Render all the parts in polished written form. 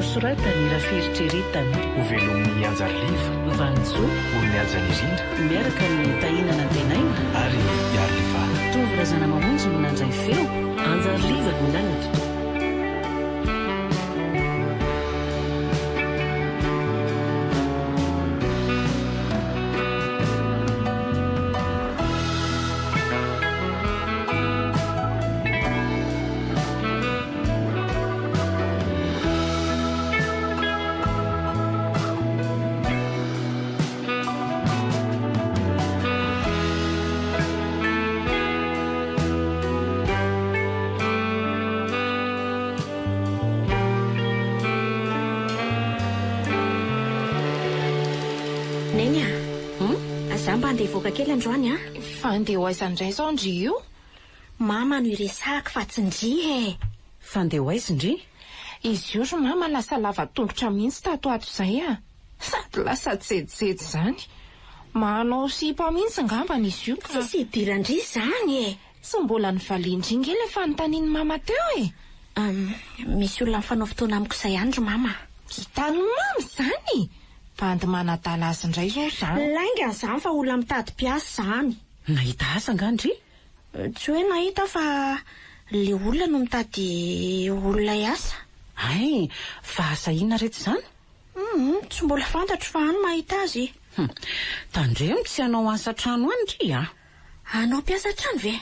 voasoratany raferitreretana hovelomin'ny anjariliva vanjo olony anjanirindra miaraka ny tahinana tenaina ary iariliva tovorazana mamonjy no nanjay feo anjariliva no nanatra. Neny aza mba andeha voaka kely androany a fa andeha ho aiza indray zao ndry io mama no iresaka fa tsy ndry e fandeha ho aiza indry izy io ro mama lasa lava tongotra mihitsy tato ato izay a sady lasa jejojejo zany manao sipa mihitsy ngambana izy io ka tsisy idirandry zany e tsy mbola nyvalindringy ela efa notaniany mama teo e misy olona mifanao fotoana amiko izay andro mama hitany mamy zany bandy manadala azy indray zao zany lainga zany fa olona mitady mpiasa zany nahita asa ngandry tsy hoe nahita fa le olona no mitady olona iasa ay fa asa ina rehetra zany tsy mbola fantatro fa any mahita azy tandremo tsy hanao asa trano any ndry a anao mpiasa trano ve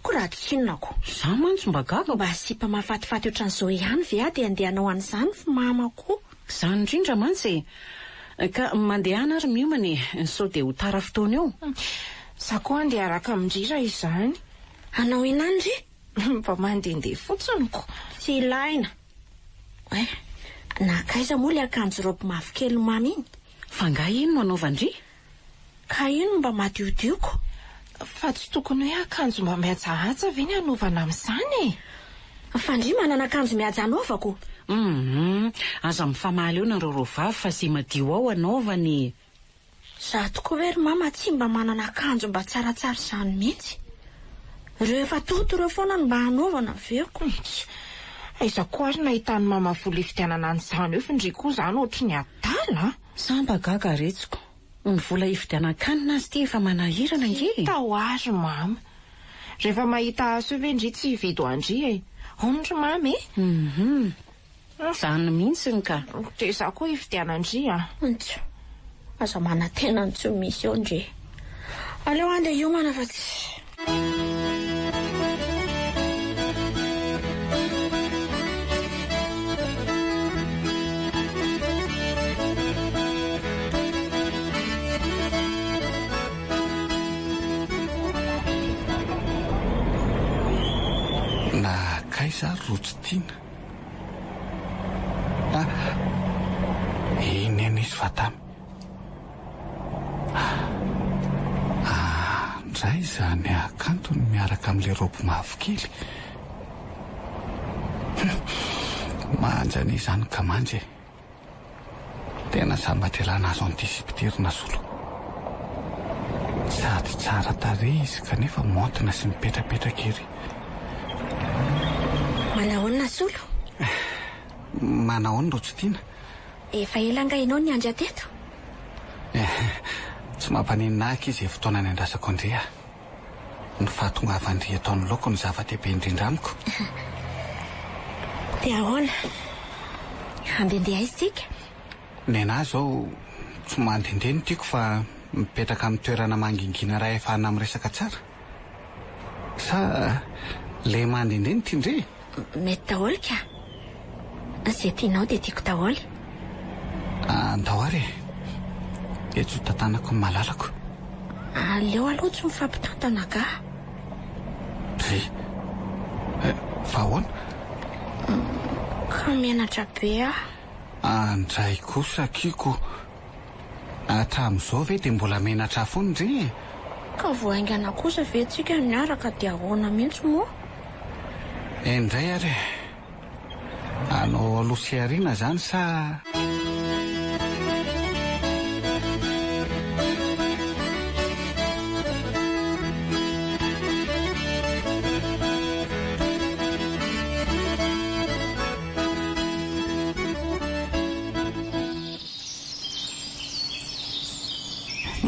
koraha tsinonako za mantsy mba gaga mba sipa mahafatifaty ohatran'izao ihany ve a dia andeha hanao an'izany fa mamako zany indrindra mantsy ka mandehana ary miomany sao dia ho tara fotoana eo za koa andeha araka mindrira izany anao inandry mba mandehandeha fotsiny tsy ilaina nakaiza moa le akanjo robe mavokely mamy iny fa nga ino no anaovandry ka ino mba madiodioko fa tsy tokony hoe akanjo mba mihajahaja ve ny anaovana amin'izany e fa ndry manana akanjo mihaja anaovako aza mifamaly eo nareo rovavy fa sy madio ao anaovany za tokoa hoe ry mama tsy mba manana akanjo mba tsaratsara izany mihitsy reo efa toto reo foana no mba hanaovana veoko aiza koa ary nahitany mama vola ifidianana an'izany eo fa ndry koa zany ohatry ny adala sa mba gaga retsiko ny vola ifidianan-kanina azy ty efa manahirana nge tao ary mama rehefa mahita azy hoe ndry tsy hividy andry e ondry mamy zany mihitsy ny ka de za koa ifidianandry a ntso aza manatena ntsy misy eo ndre aleo andeha iomana fa tsy na kaiza rotsy tiana inena izy fatamy ndray zany akantony miaraka amin'le robo mavokely manjany izany ka manjy tena sambatrelana azo antisipiterina solo sady tsara tare izy kanefa montina sy mipetrapetraka ery manahoana solo manahoany rotsy tiana efa elangainao ny andry ateto tsy mampaninahaka izy fotoana ny andrasako andrea ny fahatongavandry ataony loko ny zava-dehibe indrindra amiko dia ahoana andehandeha izy tsika ny anahy zao tsy mandehandeha no tiako fa mipetraka amin'ny toerana mangingina raha efa ana amin'ny resaka tsara sa le mandehandeha no tiandre mety daholo ka zay tianao dia tiako daholo andao ary etso tantanako ny malalako aleo aloha tsy mifampitantana ka ry fa ahoana ka mianatra be andray kosa kiko hatramin'izao ve dia mbola menatra foany ry ka voaingana kosa ve tsika miaraka dia ahoana mihitsy moa indray ary anao aloha sy ariana zany sa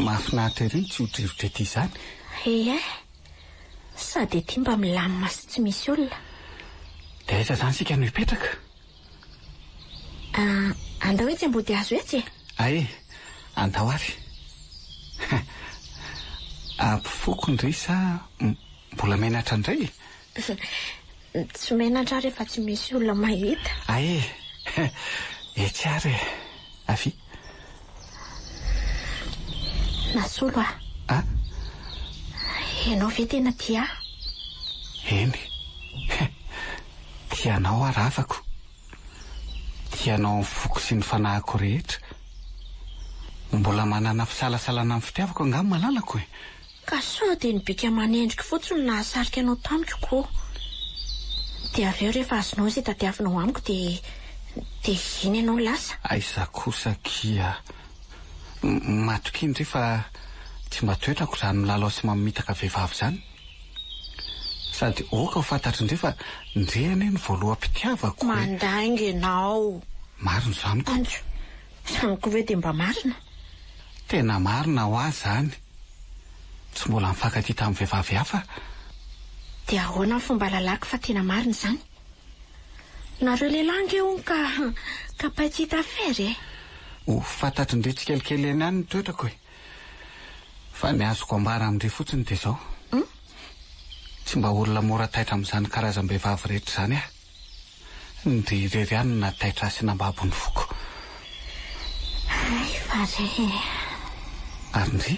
Mahafinaritra ery tsy hodrivotra ety izany. Sady ety mba milamina sy tsy misy olona. Dia aiza izany sika no hipetraka? Andao etsy ambody hazo etsy. Andao ary. Ampifoko indray sa mbola menatra indray? Tsy menatra rehefa tsy misy olona mahita. Etsy ary avy. Nasolo Ianao ve tena tia? Eny. Tianao aravako. Tianao foko sy ny fanahiko rehetra. Mbola manana fisalasalana amin'ny fitiavako angamba malalako e. Ka sao dia ny bika aman'endrika fotsiny nahasarika anao tamiko koa. Dia avy eo rehefa azonao izay tadiavinao amiko dia iny ianao lasa. Aiza kosa kia. Matoky indray fa tsy mba toetrako izany milalao sy mamitaka vehivavy izany. Sady oka ho fantatro indray fa ndrehana ny voaloham-pitiavako. Mandainga ianao. Marina izany ko. Anjo, sanako ve dia mba marina? Tena marina ho azy izany. Tsy mbola mifankatia tamin'ny vehivavy hafa. Dia ahoana ny fomba lalako fa tena marina izany? Nareo lehilahy eo ka petit affaire Ho fantatro indray tsikelikely eny ihany ny toetrako e. Fa ny azoko ambara amin'indray fotsiny dia izao. Tsy mba olona mora taitra amin'izany karazam-behivavy rehetra izany ndry irery ihany na taitra sy nambabony foko. Ary ndry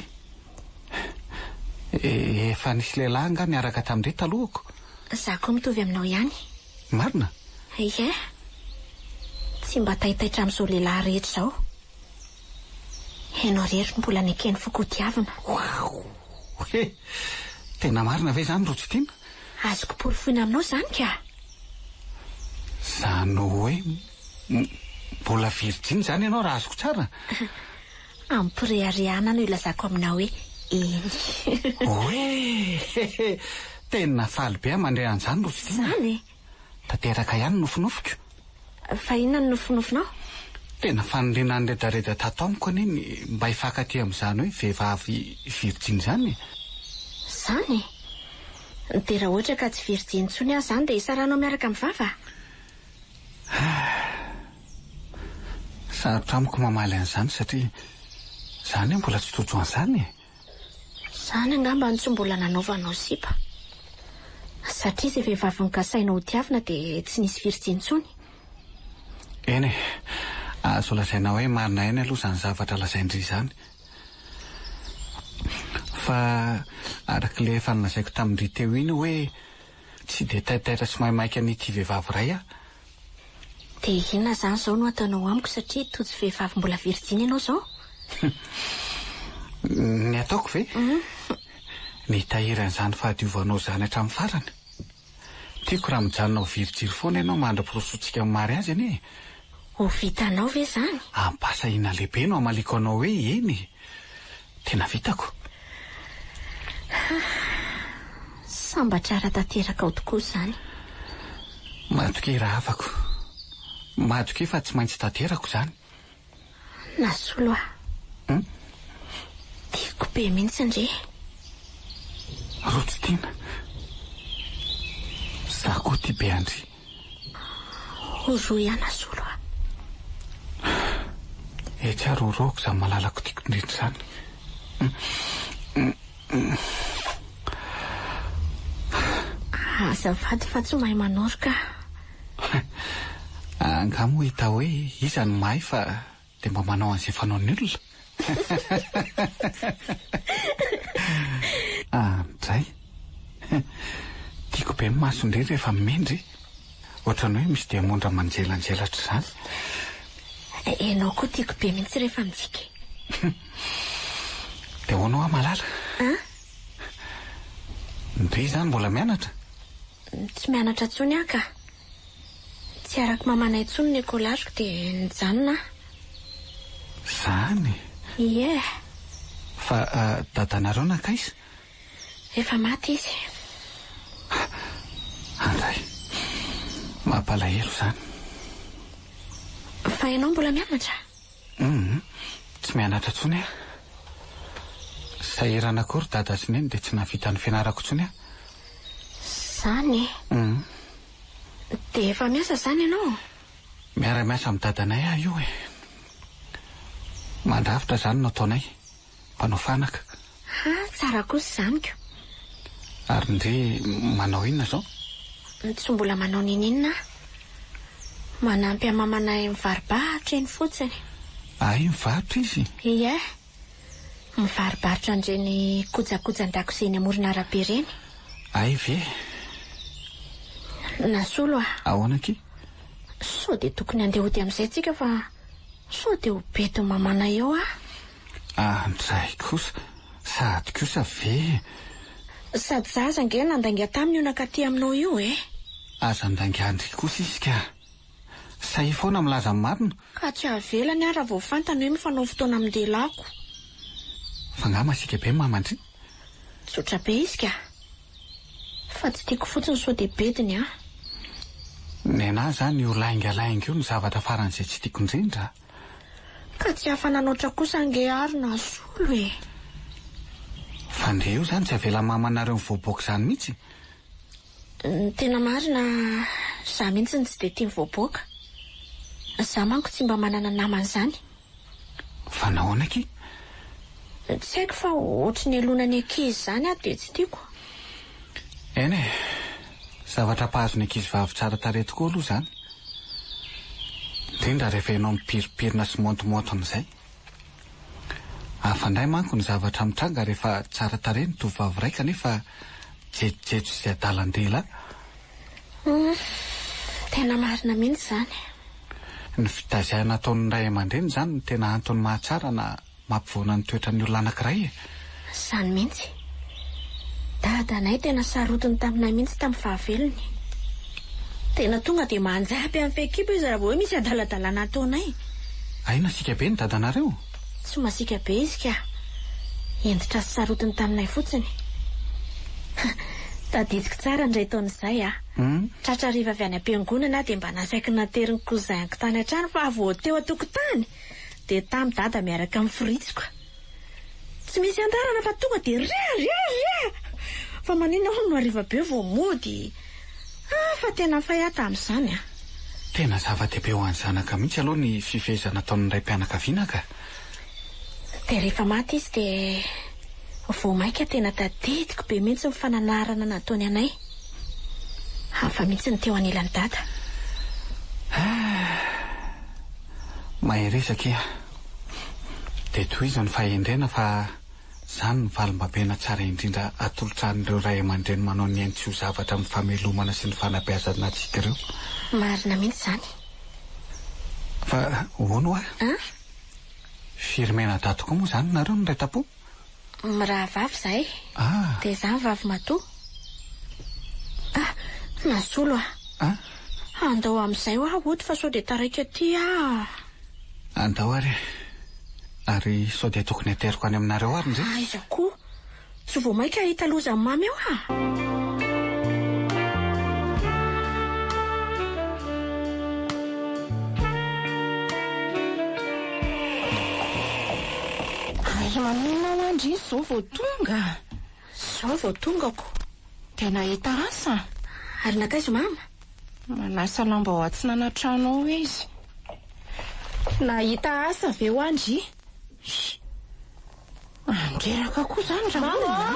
efa nisy lehilahy nga niaraka tamin'indray talohako. Za koa mitovy aminao ihany. Marina? Tsy mba taitaitra amin'izao lehilahy rehetra izao. Ianao rehetra mbola nekeny foko tiavana. Tena marina ve izany Rotsitina? Azoko porofoina aminao izany ka. Izany hoe mbola virgin izany ianao raha azoko tsara. Ampireharehana no ilazako aminao hoe eny. Tena faly be mandray an'izany Rotsitina. Izany Tanteraka ihany nofinofiko. Fa inona no nofinofinao? Tena fanolina ny redareda tato amiko aneny mba hifankatia amin'izany hoe vehivavy virgin izany. Izany? Dia raha ohatra ka tsy virgin intsony aho izany dia isaranao miaraka amin'ny vava? Sarotra amiko mamaly an'izany satria izany mbola tsy tojo an'izany. Izany angamba no tsy mbola nanaovanao sipa. Satria izay vehivavy nogasainao ho tiavina dia tsy nisy virgin intsony. Eny azo lazaina hoe marina eny aloha izany zavatra lazaindry izany. Fa arak'ilay efa nolazaiko tamin'indry teo iny hoe tsy dia taitaitra sy maimaika n'ity vehivavy iray aho. Dia inona izany izao no ataonao amiko satria tojo vehivavy mbola virgin ianao izao? Ny ataoko ve? Ny tahiran'izany fahadiovanao izany hatramin'ny farany. Tiako raha mijanona ho virgin foana ianao mandra-porosotsika amin'ny mariazy anie. Ho vitanao ve izany? Ampasahiana lehibe no amaliko anao hoe eny. Tena vitako. Sambatrara tanteraka ao tokoa izany. Matoky raha afako. Matoky fa tsy maintsy tanterako izany. Nasolo tiako be mihitsy indre. Rotsitina. Za koa tia be andry. Ho roa ihany Nasolo Etsy ary roko izany malalako tiako indrindra izany. Azafady fa tsy mahay manoroka. Angamo hita hoe iza no mahay fa dia mba manao an'izay fanaon'ny olona. Ndray tiako be maso indray rehefa mendry. Ohatrany hoe misy dia mondra manjelanjelatra izany. Ianao koa tiako be mihitsy rehefa mijika. Dia hoanao malala? Ndray izany mbola mianatra? Tsy mianatra intsony aho ka. Tsy araka mamanay intsony ny ekolariko dia nijanona. Izany? Fa dadanareo nankaiza? Efa maty izy. Andray, mampalahelo izany. Fa ianao mbola mianatra? Tsy mianatra intsony aho. Sahirana akory dada sy neny dia tsy navita ny fianarako intsony aho. Zany dia efa miasa zany ianao? Miara-miasa amin'ny dadanay aho io e. Mandrafitra zany no ataonay, mpanao fanaka. Tsara kosa zaniko. Ary ndre manao inona zao? Tsy mbola manao ninina. Manampy amamanay mivaribahatra eny fotsiny. Ay, mivarotra izy? Ie, mivaribahatra andreny kojakojan-dakozia eny amoron'arabe reny. Ay ve? Nasolo Ahoana ky? sao dia tokony andeha hody amin'izay tsika fa sao dia ho bety mamana eo Andray kosa, sady kosa ve? Sady zaza nge nandainga taminy io nakaty aminao io e. Aza andaingandry kosa izy ka. Say foana milaza ny marina. Ka tsy avelany raha vao fantany hoe mifanao fotoana amin'ny delako. Fa nga masika be mamandry. Tsotra be izy ka. Fa tsy tiako fotsiny sao dia bediny Nena zany io laingalainga io ny zavatra faran'izay tsy tiako indrindra. Ka tsy hafananoatra kosa nge ary na solo e. Fa ndre io zany tsy avela mamanareo mivoaboaka zany mihitsy. Tena marina za mihitsy tsy dia tia mivoaboaka. Za manko tsy mba manana namana zany. Fa nahoana ky? Tsy haiko fa ohatry ny alonany ankizy zany dia tsy tiako. Eny e, zavatra pahazony ankizy vavy tsara tarehy tokoa aloha zany. Indrindra rehefa ianao mipiripirina sy montomonto amin'izay. Afandray manko ny zavatra mitranga rehefa tsara tarehy ny tovovavy raika nefa jejojejo sy adalan-dela. Tena marina mihitsy zany. Ny fitazihana ataon'ny ray aman-dreny zany ny tena antony mahatsara na mampivoana ny toetra ny olona anankiray e. Zany mihitsy. Dadanay tena sarotiny taminay mihitsy tamin'ny fahavelony. Tena tonga dia manjapy amin'ny fekipo izy raha vao hoe misy adaladalana ataonay. Aina sika be ny dadanareo? Tsy masika be izy ka. Enditra sy sarotiny taminay fotsiny. Tadidiko tsara indray taon'izay Tratra riva avy any am-piangonana dia mba nasaiky nateriny kozainiko tany an-trano fa vao teo an-tokotany dia tamin'ny dada miaraka amin'ny fritsiko. Tsy misy andarana fa tonga dia ria. Fa manina ho no hariva be vao mody. Fa tena faya tamin'izany Tena zava-dehibe ho an'ny zanaka mihitsy aloha ny fifehezana ataon'ny ray mpianakaviana ka. Dia rehefa maty izy dia vao maika tena tadidiko be mihitsy ny fananarana nataony anay. Hafa mihitsy ny teo anilan'ny dada. Maheresaka iha. Dia tohizany fahendrena fa zany ny valim-babena tsara indrindra atolotran'ireo ray aman-dreny manao ny ainy tsy ho zavatra amin'ny famelomana sy ny fanabeazana antsika ireo. Marina mihitsy zany. Fa hono firmena dadoko moa zany nareo ny ray tapo? Raha vavy zahay. Dia zany vavy matoa. Nasolo andao amin'izay ohatra fa sao dia taraika aty Andao ary sao dia tokony ateriko any aminareo ary ndre? Iza koa. Tsy vao maika hita loza amin'ny mamy eo Maninao andry izao vao tonga. Zao vao tongako. Tena hita asa. Ary nakaizo mama? Manasa lamba ho atsinana trano ao izy. Nahita asa ve ho andry? Andreraka koa zany raha.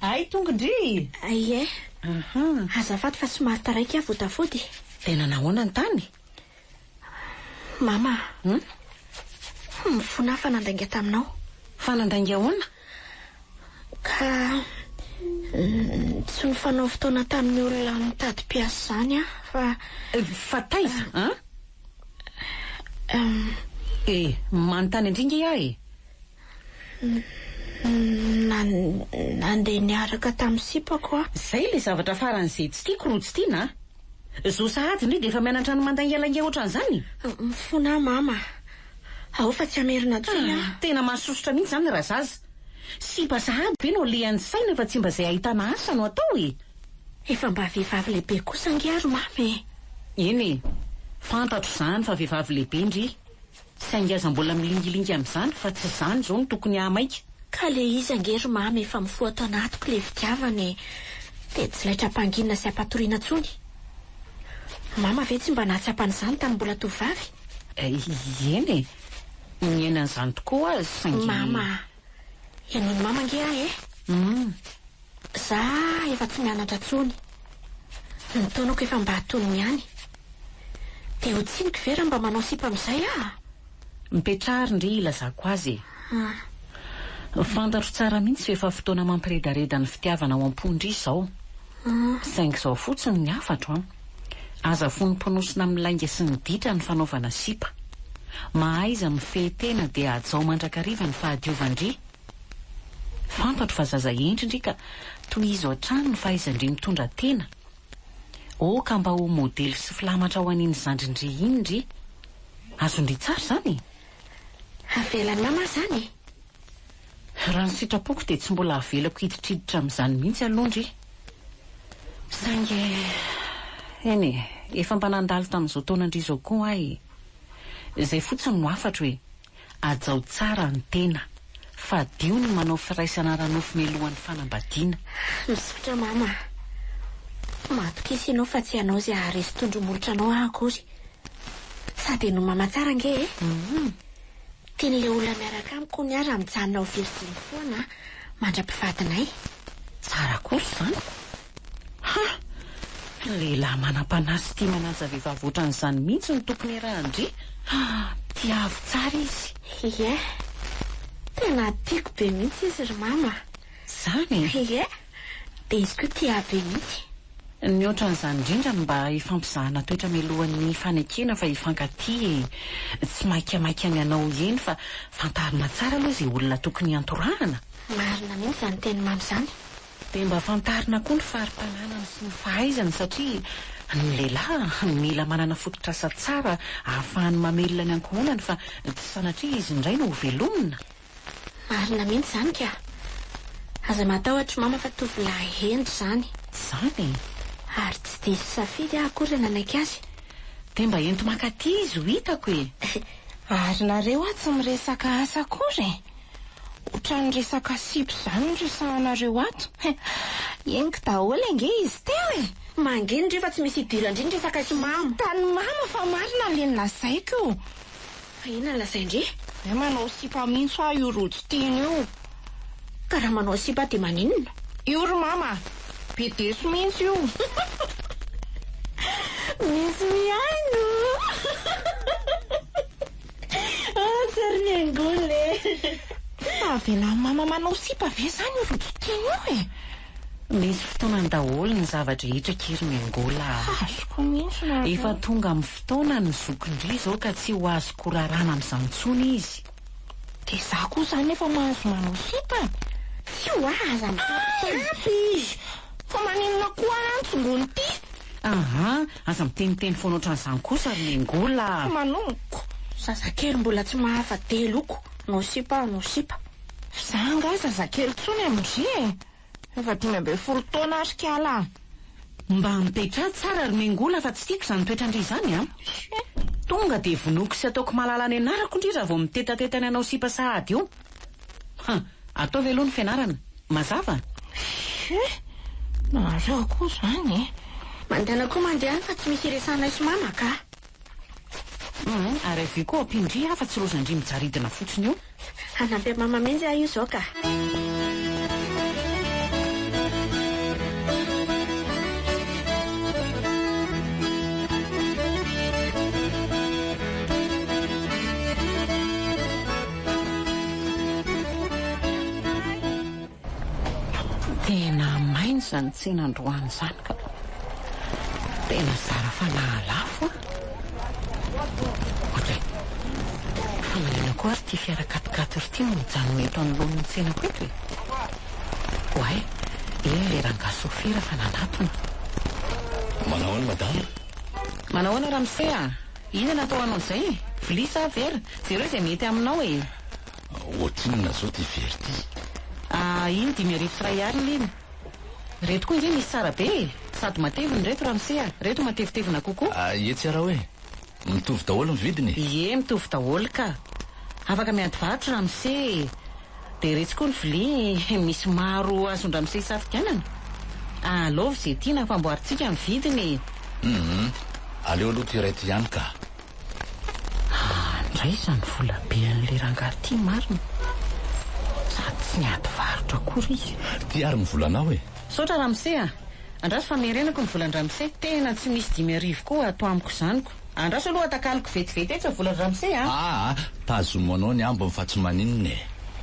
Ay tonga ndry. Ie. Azafady fa somary taraiky votafody. Tena nahoana ny tany? Mama. Mifona fanandainga taminao. Fanandainga ahoana? Ka tsy mifanao fotoana tamin'ny olona mitady mpiasa zany fa taiza manontany indringa iah nandeha niaraka tamin'ny sipako Zay le zavatra faran'izay tsy tiako ro tsy tiana zo sahady indray dia efa mianatra ny mandaingelange ohatran'izany. Mifona mama. Ao fa tsy amerina tsony Tena mahasosotra mihitsy zany raha zaza. Sipa sahady be no lehan'ny saina fa tsy mba izay ahitana asa no atao Efa mba vehivavy lehibe kosa ngiaro mamy. Eny fantatro zany fa vehivavy lehibe indry. Saingy aza mbola milingilingy amin'izany fa tsy zany zao no tokony ahamaika. Ka le izy angery mamy efa mifoha tao anatiko le fitiavany dia tsy laitra ampanginana sy ampatoriana tsony. Mama ve tsy mba nahatsapany izany tamin'ny mbola tovavy? Eny miainan'izany tokoa azy saingy... Mama, ianony mama nge ahy za efa tsy mianatra tsony. Ny taonako efa mba hatoniny ihany. Dia ho tsiniko vera mba manao sipa amin'izay ah. Mipetrary ndry ilazako azy. Fantatro tsara mihitsy efa fotoana mampiredareda ny fitiavana ao am-pondry izao. Saingy izao fotsiny ny hafatro aza fonimponosina amin'ny lainga sy ny ditra ny fanaovana sipa. Mahaiza mifehy-tena dia ajao mandrakariva ny fahadiovandry. Fantatro fa zaza endrindry ka toy izy ohatrany ny fahaizandry mitondra tena. Ka mba ho modely sy filamatra ho an'iny zandrindry indry. Azondry tsara zany. Avelany mama zany. Raha ny sitrapoko dia tsy mbola avelako hiditriditra amin'izany mihitsy alondry. Saingy eny efa mba nandalo tamin'izao taonandry izao koa ahy. Izay fotsiny no afatra hoe ajao tsara ny tena fa dio ny manao firaisana ranofo melohan'ny fanambadiana. Misotra mama. Matoka isinao fa tsy anao izay aharesy tondromolotra anao akory. Sady no mama tsara nge tian'ilay olona miaraka amiko ny ara mijanona ho verisiny foana mandra-pivadinay. Tsara kosa zany. Lehilahy manam-panasy tia mananja vehivavy ohatran'izany mihitsy ny tokony iarahandry. Tiavo tsara izy. Ie, tena tiako be mihitsy izy ry mama. Zany? Ie, dia izy koa tiavo be mihitsy. Ny ohatran'izany indrindra mba hifampizahana toetra melohan'ny fanekena fa hifankatia tsy maikamaika ny anao eny fa fantarina tsara aloha izay olona tokony antorahana. Marina mihitsy izany teny mamy izany. Dia mba fantarina koa ny fari-pananany sy ny fahaizany satria ny lehilahy mila manana fototrasa tsara ahafahany mamelona ny ankohonany fa tsy sanatria izy indray no ho velomina. Marina mihitsy izany ka. Aza matahotra mama fa tovolahy endry izany. Zany? Ary tsy dia safidy akory nanaiky azy. Dia mba ento mankaty izy ho hitako e. Ary nareo tsy miresaka asa akory. Ohatran'ny resaka sipa izany ny resahanareo ato. Eniko daholo ange izy teo e. Mangeny rehefa tsy misy idirandry ny resaka sy mama. Tany mama fa marina le nilazaiko. Inona ny lazaindry? Manao sipa mihitsy aho io rojo teny io. Ka raha manao sipa dia maninona? Io ry mama. Pedeso mihitsy io. Misy mihaino. Tsary miangole. Avela mama manao sipa ve zany io rojo teny io e. Misy fotoanany daholo ny zavatra hitrakiry miangola. Azoko mihitsy na. Efa tonga amin'ny fotoana ny zokindry izao ka tsy ho azo korarana amin'izany intsony izy. Dia za koa zany efa mahazo manao sipa. Tsy ho aza Tapy. Fa maninona koa antsongony ty. Aza miteniteny foana ohatran'izany kosa ry miangola. Manonoko. Zazakely mbola tsy mahafa-telo loko. No sipa. Za nga zazakely tsony amindry e. Efa 15 taona arikala. Mba mipetra tsara ry miangola fa tsy tiako izany toetrandry izany Tonga dia vonoko sy ataoko malala ny anarako indry raha vao mitetateta anao sipa sahady io. Atao ve aloha ny fianarana? Mazava? Nareo koa zany e. Mandana koa mandeha fa tsy misy resanay sy mama ka. Ary avy koa ampindry afa tsy rozandry mijaridina fotsiny io. Hanampy mama mihitsy aho io izao ka. Tena maina izany tsenandroany izany ka tena zara fa nahalafo fa manina koa ary tia fiara katikaty ry tia no mijanona eto anoloan'ny tsenako eto e. Oay, iny le rangasofira fa nanatona. Manao any madama? Manao any ramose ina natao anao izay? Vilisa vera? Zereo izay mety aminao e. Ohatrinona zao ty very ty? Iny 5 ray alina iny. Reto koa indray misy tsara be. Sady mateviny reto ramose reto matevitevina kokoa. Etsy ara hoe mitovy daholo ny vidiny? Ie, mitovy daholo ka. Afaka miady varotra ramose. dia retsy koa ny vilia misy maro azon-dramosey safikanana. Alaovy izay tiana famboarintsika ny vidiny. Aleo aloha ty iray ty ihany ka. Indray izany vola be an'ilay rangahy ty marina. Sady tsy niady varotra akory izy. Ty ary mivolanao e. Saotra Ramosey andraso famerenako ny volan Ramosey. Tena tsy misy 5,000 koa ato amiko izaniko. Andraso aloha atakaloko vetivety etsy volan Ramosey tazomanao ny ambony fa tsy maninona e.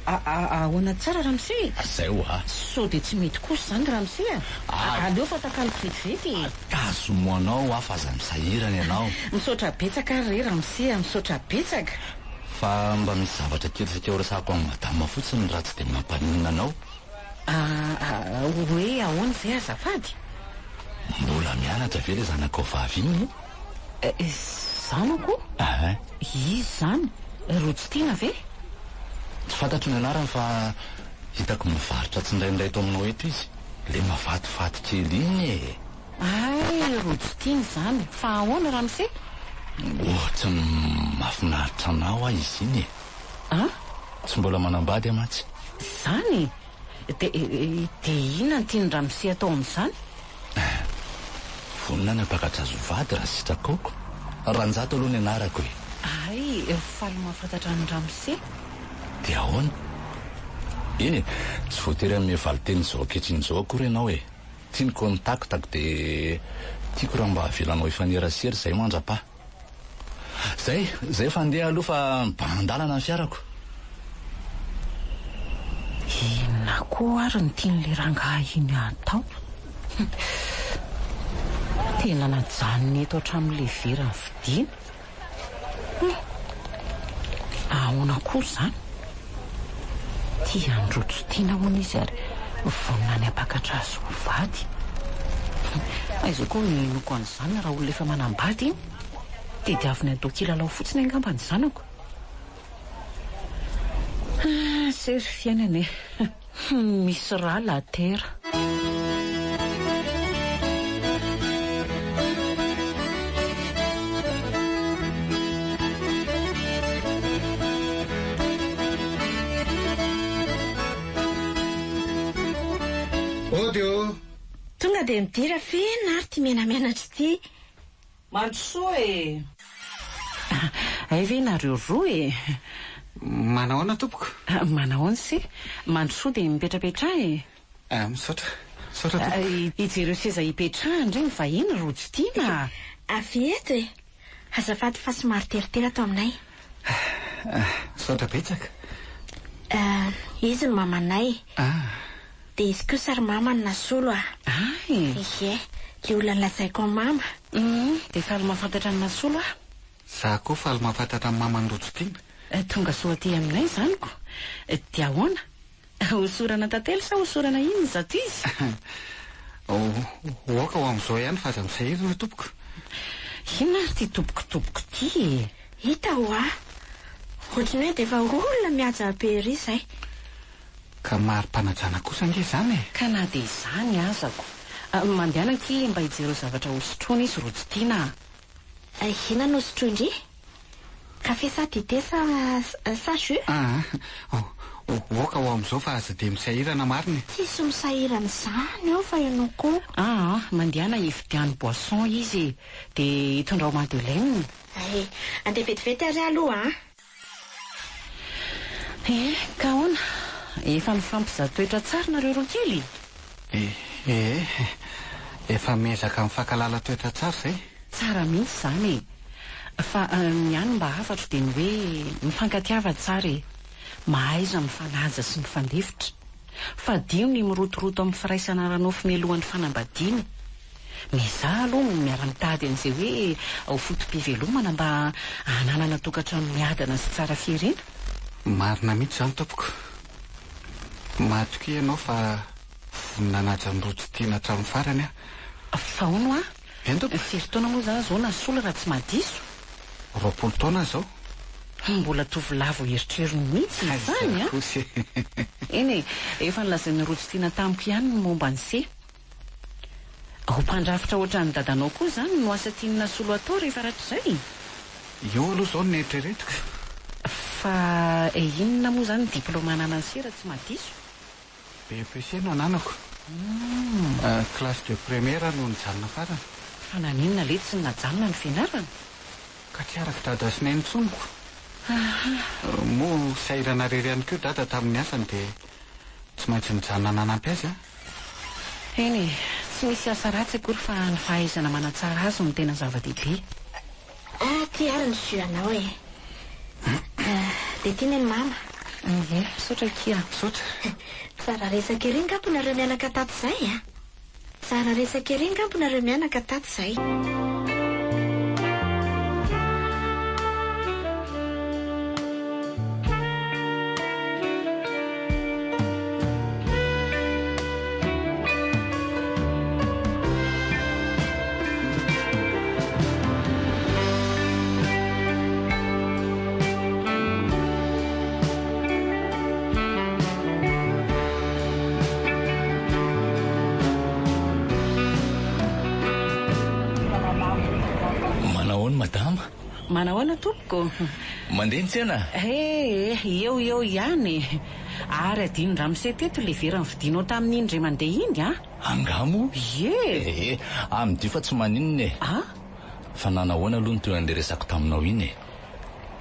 Ahoana tsara Ramosey? Zay ho so dia tsy mety kosa izany Ramosey aleo fa atakaloko vetivety. Tazomanao fa aza misahirana ianao. Misaotra betsaka ary Ramosey, misaotra betsaka. Fa mba misy zavatra kely sakeo resako amin'ny madama fotsiny raha tsy dia mampaninona anao. Hoe ahoana izay azafady? Mbola mianatra ve le zanakao vavy iny? Zanako? Izy izany? Rotsitina ve? Tsy fantatro ny anarany fa hitako mivarotra tsy indraindray to aminao eto izy. Le mavativaty kely iny e. Rotsitina izany. Fa ahoana Ramosey? Ohatry ny mahafinaritra anao izy iny e. Tsy mbola manambady amatsy? Zany? Dia inona ny tiany Ramosey atao amin'izany? Vonina ny apakatrazo vady raha sitrakaoko. Ranjato aloha ny anarako e. Faly mahafantatra ny Ramosey. Dia ahoana? Iny tsy voatery amin'ny valiteny izao ankehitriny izao akory ianao e. Tiany kontaktako dia tiako raha mba avelanao ifanerasery izay mandrapa. Zay fandeha aloha fa mibandalana ny fiarako. Inona koa ary ny tian'ilay rangahy iny atao? Tena najanony eto hatramin'ilay vera ny vidiana. Ahoana koa izany? Tia androtsotiana hoana izy ary vonina ny apakatrazo vady. Aiza koa ninoko an'izany raha olona efa manambady iny. Dia diavina atao kilalao fotsiny angamba ny zanako. Sery fiainana e. Misy raha la terra. Odio. Tonga dia midira fena ary ty menamenatra ty. Mandrosoa e. Ve nareo roa e. Manahoana tompoko? Manahoana si? Mandrosoa dia mipetrapetra e. Misaotra tompoko. Ijereo seza hipetrahany ireny vahiny rotsitina. Avy eto e. Azafady fa somary teritera ato aminay. Misaotra betsaka. Izy no mamanay. Dia izy koa sary mama no nasolo Ie, le olona lazaiko amin'ny mama. Dia faly mahafantatra ny nasolo Za koa faly mahafantatra ny mama ny rotsitina. Tonga soa aty aminay zaniko. Dia ahoana? Hosorana tantely sa hosorana iny zato izy? Oka ho amin'izao ihany fa aza misahirana tompoko. Inona ary ty tompoko ty? Hita ohatriny hoe dia efa olona mihaja be ry izay. Ka mari-panajana kosa nge izany e. Ka na dia izany azako. Mandehana ty mba hijereo zavatra hosotroana izy rotsitina. Inona no hosotroa indry? Kafe sa dite sa jus? Oka ho amin'izao fa aza dia misahirana marina. Tsisy misahirana izany eo fa ianao koa. Mandehana hividiany boisson izy dia hitondrao madeleine. Andeha vetivety ary aloha ka ahoana? Efa mifampizatoetra tsara nareo roa kely? Efa miezaka mifankalala toetra tsara izay. Tsara mihitsy izany e. Fa ny any mba hafatra dia ny hoe mifankatiava tsara e. Mahaiza mifanaja sy mifandefitra. Fa dio ny mirotoroto amin'ny firaisana ranofo mialohan'ny fanambadiana. Mizaha aloha miara-mitady an'izay hoe ao fotom-pivelomana mba hananana tokantrano miadana sy tsara fierena. Marina mihitsy izany tompoko. Matoka ianao fa voninaja ny rotsitina hatramin'ny farany Fa hono firy taona moa zao nasolo raha tsy madiso. 20 taona izao. Mbola tovolavo eritrerony mihitsy izany Eny efa nilazain'ny rotsitina tamiko ihany ny momba ny se. Ho mpandrafitra ohatran'ny dadanao koa izany no asa tiany nasolo atao rehefa ratr'izay. Eo aloha izao ny eritreretiko. Fa inona moa zany diplôma ananasy raha tsy madiso? BEPC no ananako. Classe de première no nijanona farany. Fa naninona le tsy najanona ny fianarana? Ka tsy araka dada sy nay ntsonoko. Moa sairana rery ihany koa dada tamin'ny asany dia tsy maintsy nijanona nanampy azy a. Eny tsy misy asa ratsy akory fa ny fahaizana manatsara azy no tena zava-dehibe. Ty ary ny zioanao e. Dia tiany ny mama. Saotra kia. Saotra. Tsara resaka ery ngamponareo mianaka tato izay a. Tsara resaka ery ngamponareo mianaka tato izay. Manao ana tompoko? Mandeha ny tsena? Eo ihany. Ary adino ramose teto le vera nividinao tamin'ny indray mandeha iny a? Angamo? Amin'ny dio fa tsy maninona e. Fa nanahoana aloha ny toy an'le resako taminao iny e.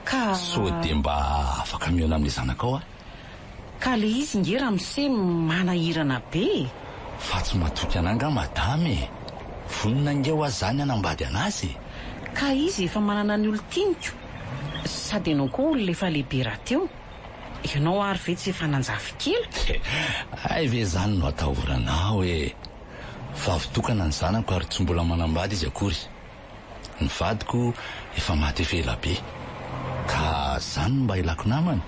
Ka so dia mba afaka miona amin'ny zanakao a? Ka le izy nge ramose manahirana be. Fa tsy matoky ananga madame e. Vonina ngeo azy zany anambady anazy. Ka izy efa manana ny olo-tiniko. Sady ianao koa olona efa lehibe raha teo. Ianao ary ve tsy efa nanjafy kely? Ay ve zany no atahoranao e. Fa avitokana ny zanako ary tsy mbola manambady izy akory. Ny vadiko efa maty efa ela be. Ka zany mba ilako namana.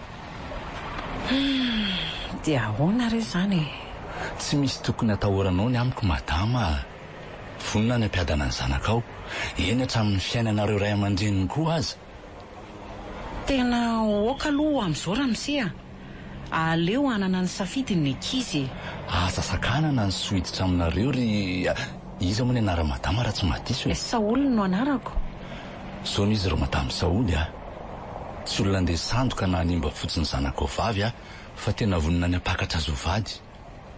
Dia ahoana re zany? Tsy misy tokony atahoranao ny amiko madama. Vonina ny ampiadana ny zanakao. Eny hatramin'ny fiainanareo ray aman-dreniny koa aza. Tena oka aloha amin'izao ramose a. Aleo hanana ny safidiny ny ankizy. Asa sakanana ny sohiditra aminareo ry iza moa ny anara madama raha tsy madiso e. Saoly no anarako. Zao izy ro madama Saoly a. Tsy olona andeha sandoka na animba fotsiny zanakao vavy a. Fa tena vonina ny ampakatra azo vady.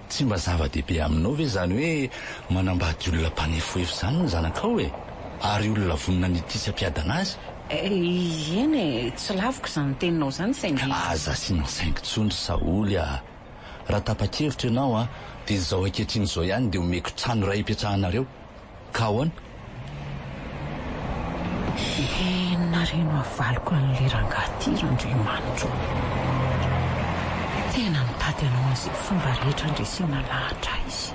Tsy mba zava-dehibe aminao ve zany hoe manambady olona mpanefoefo zany ny zanakao e. Ary olona vonina n'ity sy ampiadana azy. Eny tsy laviko izany teninao izany saingy. Aza asianao saingy tsondry Saoly a. Raha tapa-kevitra ianao a dia izao ankehitriny izao ihany dia omeko trano iray hipetrahanareo. Ka ahoana? Nareno avaliko an'le rangahy ty Andriamanitra. Tena mitady anao azy fomba rehetra andresina lahatra izy.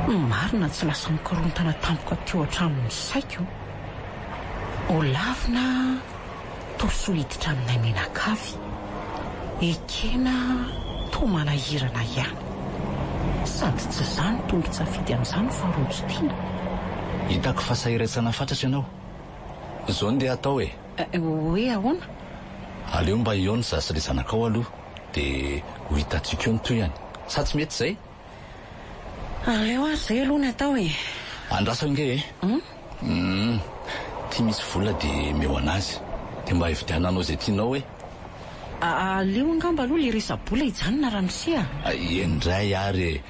Marina tsy lasa mikorontana tampoka teo hatramin'ny saiko. Ho lavina to sohiditra aminay menakavy. Ekena to manahirana ihany. Sady tsy zany tonga tsafidy amin'izany fa rojo tiana. Hitako fasahiresana fatratra ianao. Zao ndeha atao e. Hoe ahoana? Aleo mba eo ny zasy le zanakao aloha dia ho hitantsika eo ny toyany. Sa tsy mety izay? Aleo azy izay aloha ny atao e. Andraso nge e? Ty misy vola dia meo anazy. Dia mba hividiananao izay tianao e. Aleo angamba aloha le resa-bola hijanona ramose a. Endray ary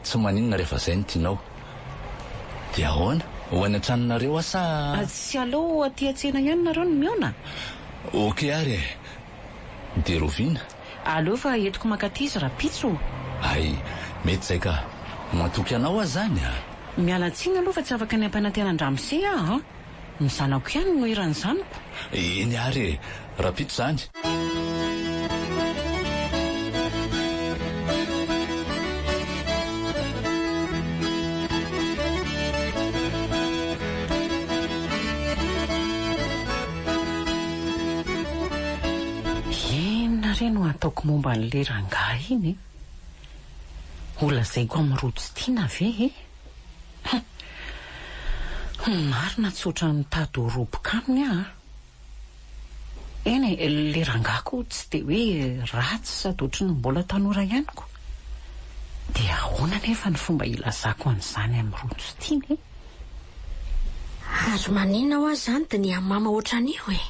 tsy maninona rehefa izay ny tianao. Dia ahoana? Ho any an-tranonareo asa? Tsy aleo aty an-tsena ihany nareo no miona. Ok ary e. Dia roviana? Aleo fa entiko makatizy raha pitso. Ay, mety izay ka. Matoky anao azy zany a. Miala tsiny aloha fa tsy afaka ny ampanantenan-dramose a. Ny zanako ihany no eran'ny zanako. Eny ary e. Raha pitso zany. No ataoko momba n'le rangahy iny. Olazaiko amin'ny rojo tiana ve e? Marina tsotra ny tady ho roboka aminy a. Eny le rangako tsy dia hoe ratsy sady ohatry ny mbola tanora ihaniko. Dia ahoana nefa ny fomba ilazako an'izany amin'ny rojo tiana e? Azo maninona ho azy zany dia ny amin'ny mama ohatran'io e.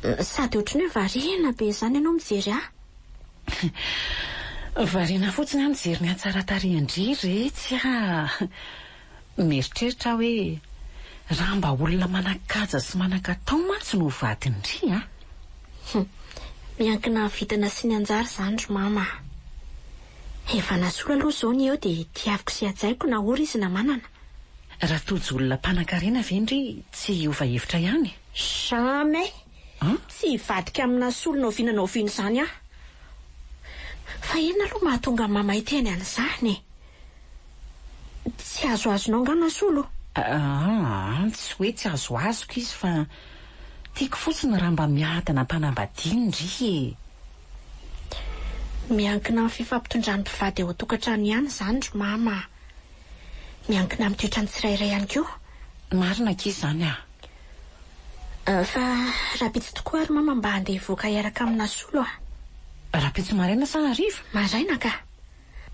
Sady ohatrany hoe variana be izany ianao mijery variana fotsiny a mijery ny atsara tarindry tsy mieritreritra hoe raha mba olona manakaja sy manan-katao mantsy no vadindry miankina vitana sy ny anjara izany ry mama. Efa nasolo aloha izao ny eo dia tiaviko sy atsaiko na ora izy na manana. Raha tojo olona mpanan-karena vendry tsy hiova hevitra ihany. Jamais. Tsy hivadika amina solona oviana oviana izany fa inona aloha mahatonga mama iteny an'izany? Tsy azoazonao angano solo? Tsy hoe tsy azoazoko izy fa tiako fotsiny raha mba miadana mpanambadiany miankina amin'ny fifampitondran'ny mpivady eo an-tokantrano ihany izany ry mama. Miankina amin'ny toetrany tsirairay ihany koa. Marina k'izy izany fa rapitsy tokoa ary mama mba handeha hivoaka hiaraka amina solo rapitsy maraina sa hariva? Maraina ka.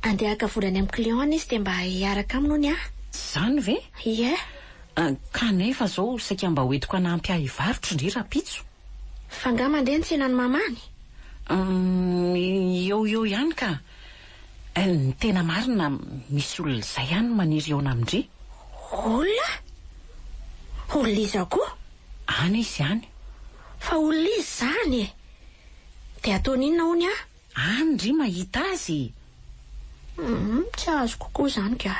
Andeha haka volany amin'ny client izy dia mba hiaraka aminy Zany ve? Ie. Kanefa zao saika mba hoentiko hanampy ahy hivarotra indray rapitso. Fa nga mandeha ny tsenany mamany? Eo ihany ka. Ny tena marina misy olona izay ihany maniry eo namindry. Olona? Olona iza koa? Any izy ihany. Fa olona izy izany dia ataon'inona hony Andry mahita azy. Tsy azo kokoa izany ka.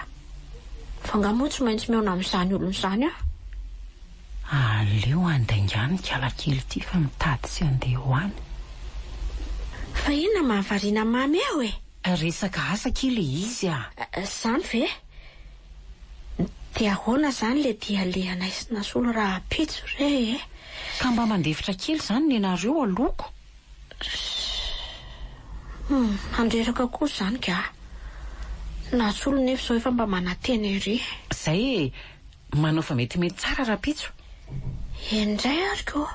Fa nga moa tsy maintsy miaona amin'izany olona izany Aleo andaingany kalakely ity fa mitady sy andeha ho any. Fa inona mahavariana mamy eo Resaka asa kely izy Zany ve? Dia ahoana izany le dialehana isina solo raha pitso re Ka mba mandefitra kely izany ny anareo aloko. Andreraka koa izany ka. Na solo nefa izao efa mba manantena ery. Zay manao fa metimety tsara rapitso. Indray ary koa.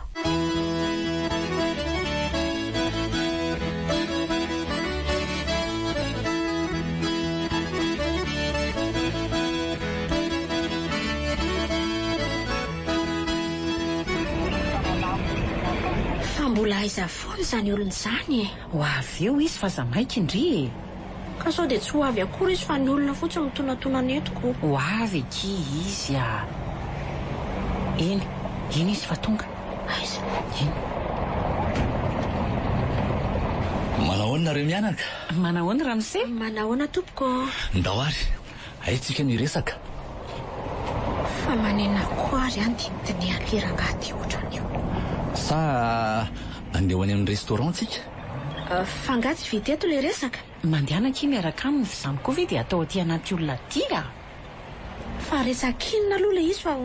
Mbola aiza foana izany olona izany Ho avy eo izy fa zamaika indry Ka sao dia tsy ho avy akory izy fa ny olona fotsiny mitonatona netiko. Ho avy aky izy Eny izy fa tonga. Aiza? Eny. Manahoana reo mianaka? Manahoana Ramose? Manahoana tompoko? Ndao ary aitsika ny resaka. Fa manena koa ary didiny alirangady ohatran'io. Sa andeha any amin'ny restaurant tsika? Fa nga tsy vita eto le resaka. Mandehanaki miaraka aminy fizany koa ve dia atao aty anaty olona aty Fa resakinina aloha le izy fa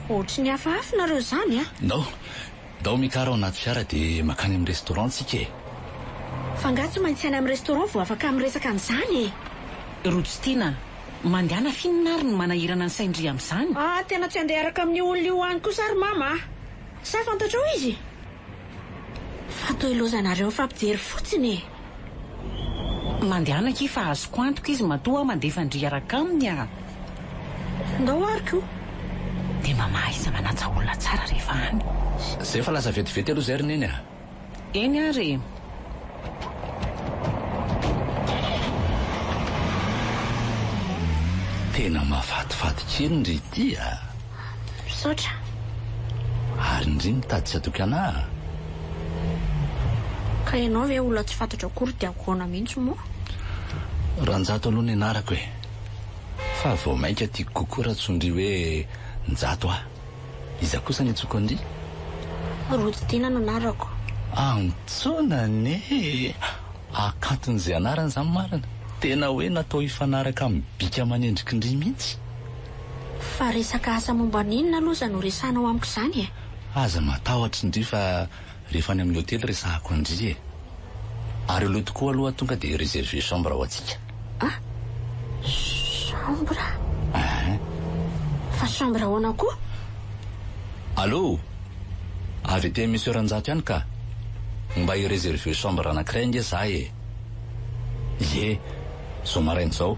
ohatry ny hafahafa nareo izany Ndao mikara ao anaty fiara dia makany amin'ny restaurant tsika Fa nga tsy maintsy any amin'ny restaurant vao afaka amin'ny resaka an'izany Rotsitiana, mandehana finina ary no manahirana ny saindry amin'izany. Tena tsy andeha araka amin'ny olona io any kosa ary mama. Sa fantatrao izy? Fa toa ilozanareo fampijery fotsiny Mandehana ki fa azoko antoko izy matoa mandefa ndry araka aminy Ndao ary koa. Dia mamaiza manatsa olona tsara rehefa any. Zay fa lasa vetivety aloha zay rineny Eny ary. Tena mafatifaty kely ndry ity Misaotra. Ary ndry mitady tsy atoky anahy. Ka ianao ve olona tsy fantatra akory dia ahoana mihitsy moa? Ranjato aloha ny anarako fa vao mainka tiako kokoa raha tsondry hoe Njato Iza kosa ny tsoko andry? Rotsitina no anarako. Antsona ne akaton'izay anarana izany marina. Tena hoe natao hifanaraka amin'ny bika manendrika indry mihitsy. Fa resaka asa momba n'inona aloha izany resanao amiko izany Aza matahotra indry fa rehefa any amin'ny hotely resahako indry Ary aloha tokoa aloha tonga dia réserver chambre ho antsika. Chambre? Fa chambre ahoana koa? Allô? Avy ety monsieur Ranjato ihany ka? Mba hireserver chambre anankiray inge zahay Ie, zao maraina zao.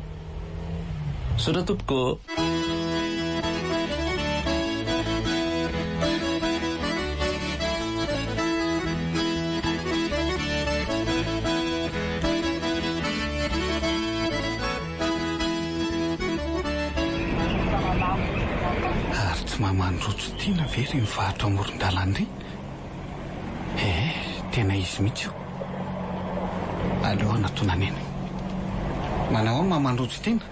Sotra tompoko. mamandrojo tiana very mivarotra amoron-dalana ry. Tena izy mihitsy io. Aleo anatonana eny. Manao any mamandrojo tiana?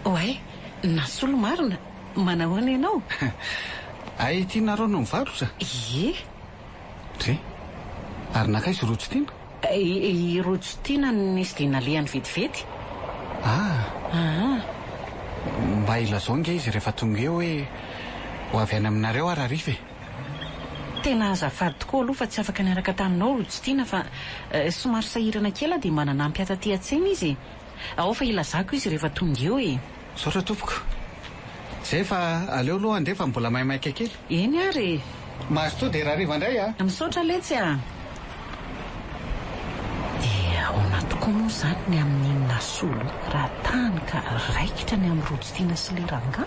Oay, nasolo marina. Manao any ianao? Ay, tianareo no mivarotra? Ie. Ry, ary nakaizy rojo tiana? Rojo tiana nisy dia nalehany vetivety. Mba ilazao nge izy rehefa tonga eo hoe ho avy any aminareo ary ariva. Tena azafady tokoa aloha fa tsy afaka niaraka taminao rojo tiana fa somary sahirana kely dia mba nanampy aty an-tsena izy. Ao fa ilazako izy rehefa tonga eo e. Saotra tompoko. Zay fa aleo aloha andefa mbola maimaika kely. Eny ary. Mahazo to dia rariva indray a. Misaotra letsy a. Dia ahoana tokoa moa izany ny amin'ny nasolo raha tany ka raikitra ny amin'ny rojo tiana sy le ranga.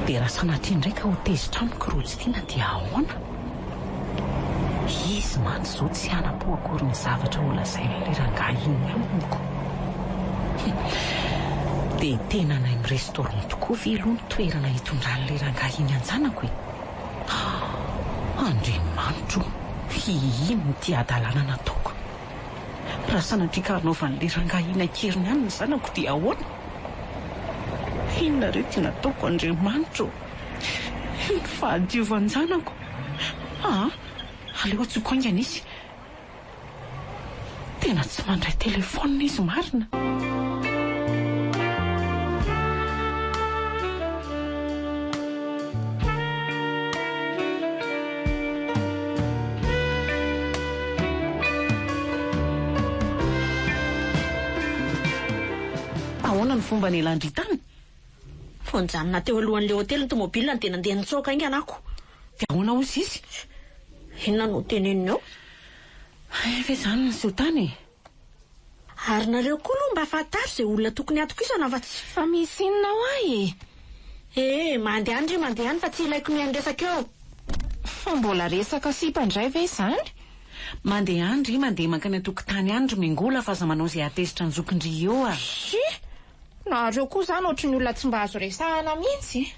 Dia raha sanatria ndraika ho tezitra amiko rojo tiana dia ahoana? Izy mantsy izao tsy hana-po akory ny zavatra ho lazain'ilay rangahy iny amiko. Dia tena any amin'ny restaurant tokoa ve aloha ny toerana hitondran'ilay rangahy iny anjanako e. Andriamanitro, ino ny tia adalana nataoko? Raha sanatria ka hanaovan'ilay rangahy iny ankeriny any ny zanako dia ahoana? Inona ireo tia nataoko Andriamanitro? Ny fahadiovanjanako. Aleo atsoko aingana izy. Tena tsy mandray telefônina izy marina. Ahoana ny fomba ny landritany? Fonjanona teo alohan'ilay hotely ny tomobilina dia nandeha nitsoaka aingana ako. Dia ahoana hozy izy? Inona no tenenina eo? Fa izany ny sotany. Ary nareo koa aloha mba fantaro izay olona tokony atokisana fa tsy Fa misy inona ho ahy e? Mandeha any fa tsy ilaiko ny andresaka eo. Fa mbola resaka sipandray ve izany? Mandeha andry, mandeha mankany an-tokotany andry mingola fa aza manao izay atezitra ny zokindry eo a. Nareo koa izany ohatry ny olona tsy mba azo resahana mihitsy.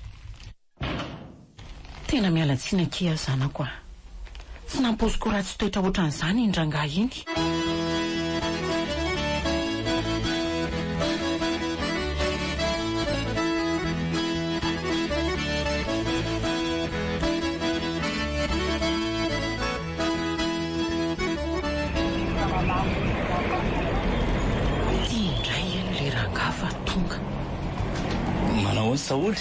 Tena miala tsiny akia zanako a. Tsy nampoziko ratsy toetra ohatran'izany iny rangahy iny. Manao Saoly?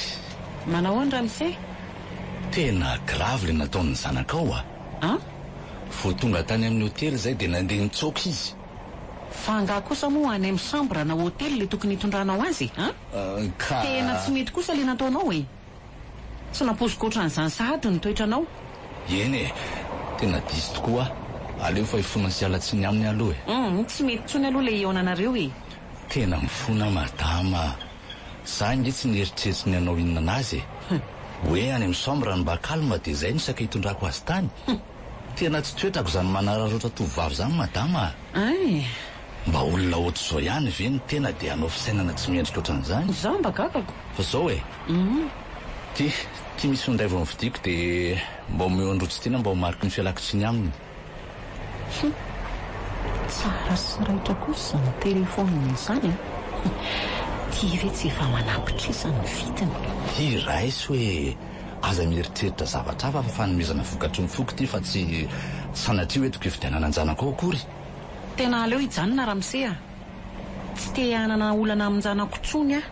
Manao any Ramsey? Tena grave le nataon'ny zanakao a. Vao tonga tany amin'ny hotely zay dia nandeha nitsoaka izy. Fa angaha kosa moa any amin'ny chambre na hotely le tokony hitondranao azy Tena tsy mety kosa le nataonao e. Tsy napoziko ohatran'izany sahady ny toetranao. Eny e, tena diso tokoa. Aleo fa hifona sy alatsiny aminy aloha e. Tsy mety tsony aloha le eonanareo e. Tena mifona madama. Za nge tsy nieritreritry ny anao inona anazy e. Hoe any amin'ny chambre ny mba kalma dia izay ny saka hitondrako azy tany. Tena tsy toetrako izany manararotra tovovavy izany madama. Mba olona ohatr'izao ihany ve ny tena dia hanao fisainana tsy miendrika ohatran'izany. Izaho mba gagako. Fa izao e. Ty misy ondray vao mividiko dia mba omeo androtsy tiana mba ho mariky ny fialakotsiny aminy. Tsara sy raitra kosa ny telefoniny izany Tia ve tsy efa manapitra ny vitiny? Iraisy hoe aza mieritreritra zavatra hafa fa fanomezana vokatry ny foko ty fa tsy sanatria hoe toko hividianana anjanako ao akory. Tena aleo hijanona Ramsey a. Tsy te hanana olana aminjanako tsony a.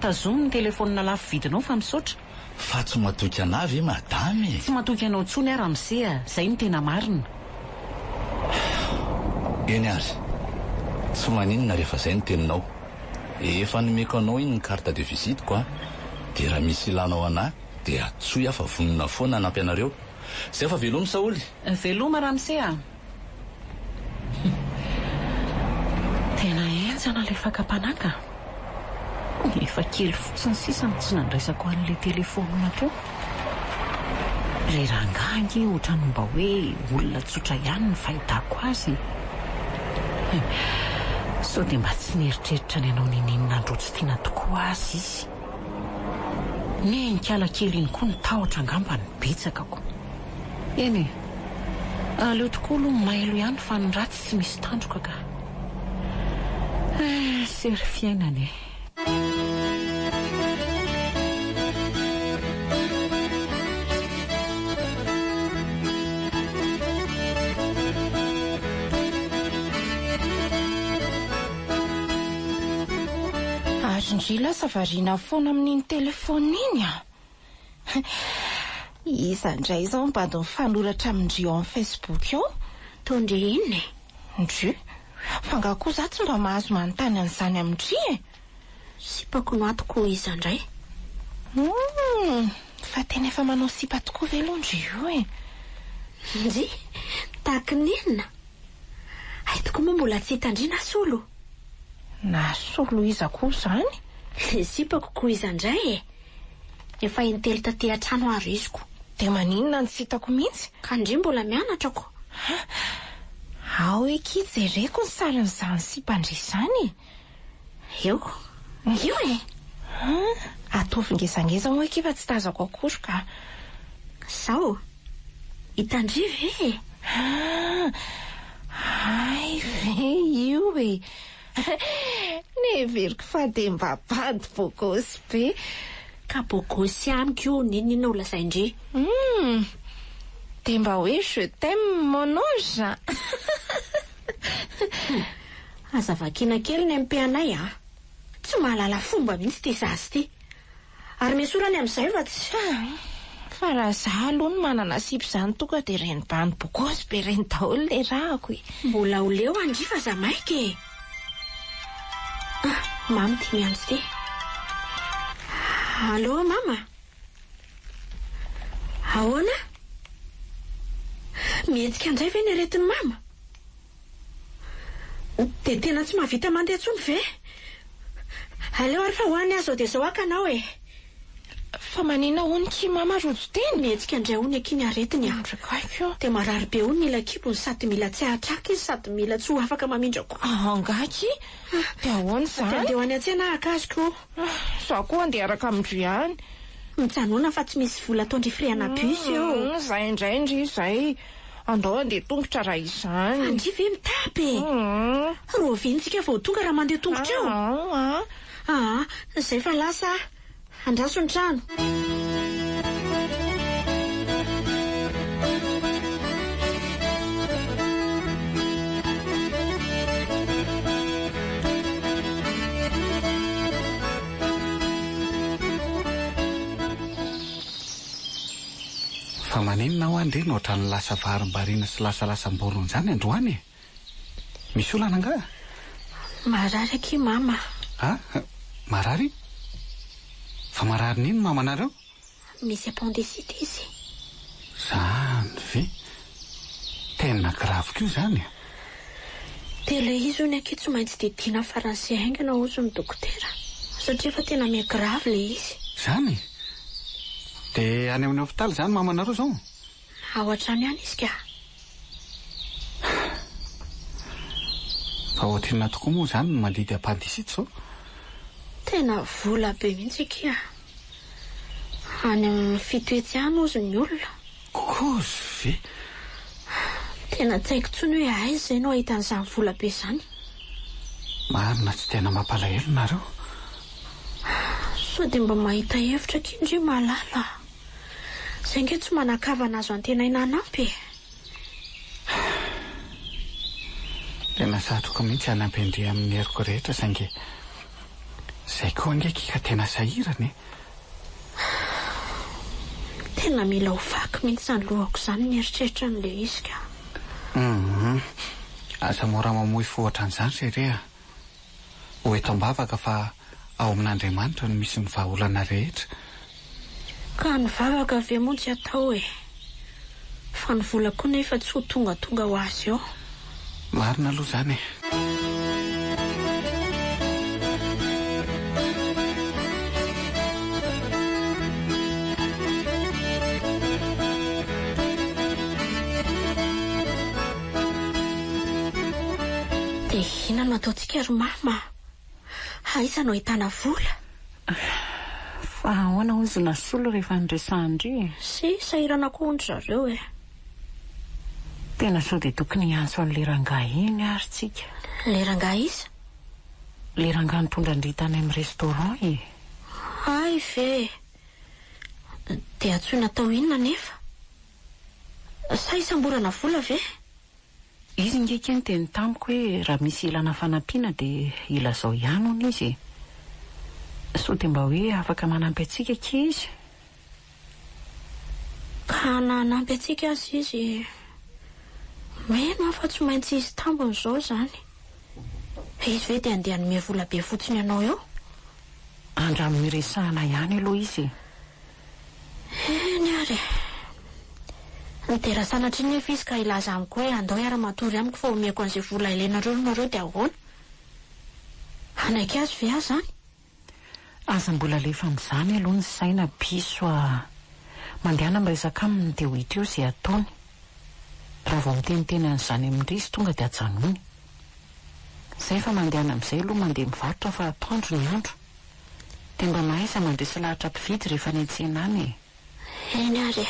Tazomy ny telefonina lafo vidinao fa misaotra. Fa tsy matoky anavy e madame. Tsy matoky anao tsony a Ramsey a. Zay ny tena marina. Eny ary, tsy maninona rehefa zay ny teninao. Efa nomeko anao iny ny carte de visiteko a. Dia raha misy ilanao anahy dia atsoy afa vonona foana anampy anareo. Zay fa veloma Saoly. Veloma Ramsey a. Tena enjana le fakapanaka. Efa kely fotsiny sisany tsy nandraisako an'ilay telefonina teo. Le rangahy ohatrany mba hoe olona tsotra ihany ny fahitako azy. So dia mba tsy nieritreritra ny anao ninina androtsy tiana tokoa azy izy. ny nikala kely iny koa ny tahotra angamba ny betsakako. Eny aleo tokoa aloha mailo ihany fa ny ratsy tsy misy tandroka ka. Sery fiainana e. Indri lasa variana foana amin'iny telefona iny a. Izandray izao mipady mifanoratra amindri eo amin'ny Facebook eo. Tondre iny ndry fanga koa za tsy mba mahazo manontany an'izany amindri e. Sipako no atoko izandray. Fa tena efa manao sipa tokoa ve aloha ndry io e. Ndry tahaka ninona aitoko moa mbola tsy hitandrina solo. Na solo iza koa zany? Le sipako koa izandray e. Efa intelo taty an-trano ariziko. De maninona ny tsy hitako mihitsy? Ka ndry mbola mianatra ko. Ao eky jereko ny sarin'izany sipandry izany. Eo e. Ataovy ngezangeza moa eky fa tsy tazako akory ka. Sao hitandry ve? Ay ve io e. Neveriko fa de mba bady bokosy be. Ka bokosy ihany ko ninona ho lasaindry. De mba hoe je t'aime mon ange. Azavakina kely ny ampianay a. Tsy mahalala fomba mihitsy ty sasy ty. Ary mesorany amin'izay fa tsy. Fa raha za aloha ny manana sipy zany toka de reny bany bokosy be reny daholo le rahako e. Mbola ho leo andry fa za maika e. Mamy ty miandry ty. Allo mama. Ahoana? Mihetsika andray ve ny aretin'ny mama? De tena tsy mahavita mandeha tsony ve? Aleo ary fa hoany azo de zao akanao e. Fa manina hono ki mama rojo teny. Mihetsika andray hono akiny aretiny a. De marary be hono mila kibony sady mila tsy ahatraka izy sady mila tsy ho afaka mamindra koa. Angaky? De ahoana zany? De andeha ho any an-tsena akazoko. Za koa andeha araka amindry ihany. Mitsanona fa tsy misy vola ataondry friana bus eo. Zay indray zay. Andao andeha tongotra raha izany. Andry ve mitapy? Rovintsika vao tonga raha mandeha tongotra eo. Zay fa lasa andraso ny trano. Fa maninona ho andry no ohatrany lasa varim-bariana sy lasalasam-borona zany androany e. Misy olana nga? Marary aky mama. Marary? Fa marary nino mamanareo? Misy appendicite izy. Zany ve? Tena gravy io zany. De le izy hono aky tsy maintsy didina faransy haingana ozy ny dokotera. Satria fa tena mia gravy le izy. Zany? De any amin'ny hopitaly zany mamanareo zao? Ao an-trano ihany izy ka. Fa ohatrina tokoa moa zany no mandidy appendicite zao. Tena vola be mihitsy kia. Any amin'ny fitoetsy ihany ozy ny olona. Kozy ve? Tena tsy haiko tsony hoe aiza izay no ahita an'izany vola be zany. Marina tsy tena mampalahelo nareo. So de mba mahita hevitra kindry malala. Zay nge tsy manakavana azo antenaina anampy. Tena satroka mihitsy anampy indri amin'ny heriko rehetra saingy zay koa ngeky ka tena sahirany. Tena mila ho vaky mihitsy zany lohako zany mieritreritra n'le izy ka. Asa mora mamoy fohatra an'izany serea. Ho eto ambavaka fa ao amin'Andriamanitra no misy ny vahaolana rehetra. Ka ny vavaka ve moa tsy atao e. Fa ny vola koa nefa tsy ho tonga ho azy eo. Marina aloha zany. De inona no ataontsika ry mama? Aiza no ahitana vola? fa ahoana ozy nasolo rehefa nydresandry sy sahirana koa ondry zareo tena sao dia tokony hiantso an'le rangahy iny ary tsika. Le rangahy iza? Le rangahy nitondra andritany amin'ny restaurant ay ve dia antsoina tao inona nefa? Sa isamborana vola ve? Izy ngeka ny teny tamiko hoe raha misy ilana fanampiana dia ilazao ihany hono izy. So dia mba hoe afaka manampy atsika ke izy. Ka nanampy atsika azy izy meno afa tsy maintsy izy tambony izao izany. Izy ve dia andeha hanome vola be fotsiny ianao eo? Andramiresahana ihany aloha izy. Eny ary nitera sanatry ny efa izy ka ilaza amiko hoe andao iara-matory amiko fa omeko an'izay vola ilainareo nareo dia ahoana? Anaiky azy ve azy zany? Aza mbola lefa amin'izany aloha ny saina piso mandehana miresaka aminy dia ho hita eo izay ataony. Raha vao miteniteny an'izany amin'indry izy tonga dia ajanony. Izay fa mandehana amin'izay aloha mandeha mivarotra fa atoandro ny andro. Dia mba mahaiza mandresy lahatra mpividy rehefa ny an-tsena any. Eny ary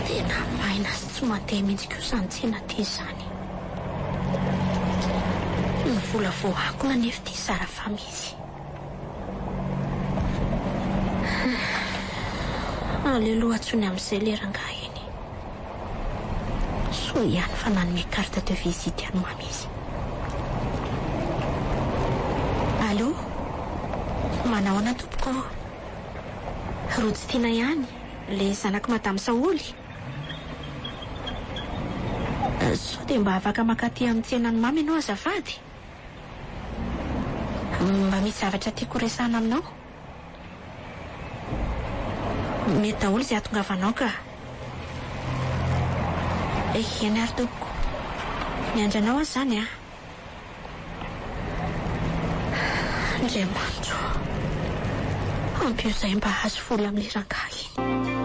tena maina sy tsy mandeha mihitsy koa santsena ty izany. Ny vola voakona nefa ty sara fa misy. Aleloha antsony amin'izay le rangahy iny. So ihany fa nanome carte de visite any mamy izy. Allo? Manao ana tompoko? Rojo tiana ihany le zanako madame Saoly. So dia mba afaka makaty amin'ny tsenany mamy ianao azafady? Mba misy zavatra tiako resahana aminao? Mety daholo izay ahatongavanao ka. Eny ary tompoko. Miandranao azy zany Andriamanitro, ampio izay mba hazo vola amin'le rangahy iny.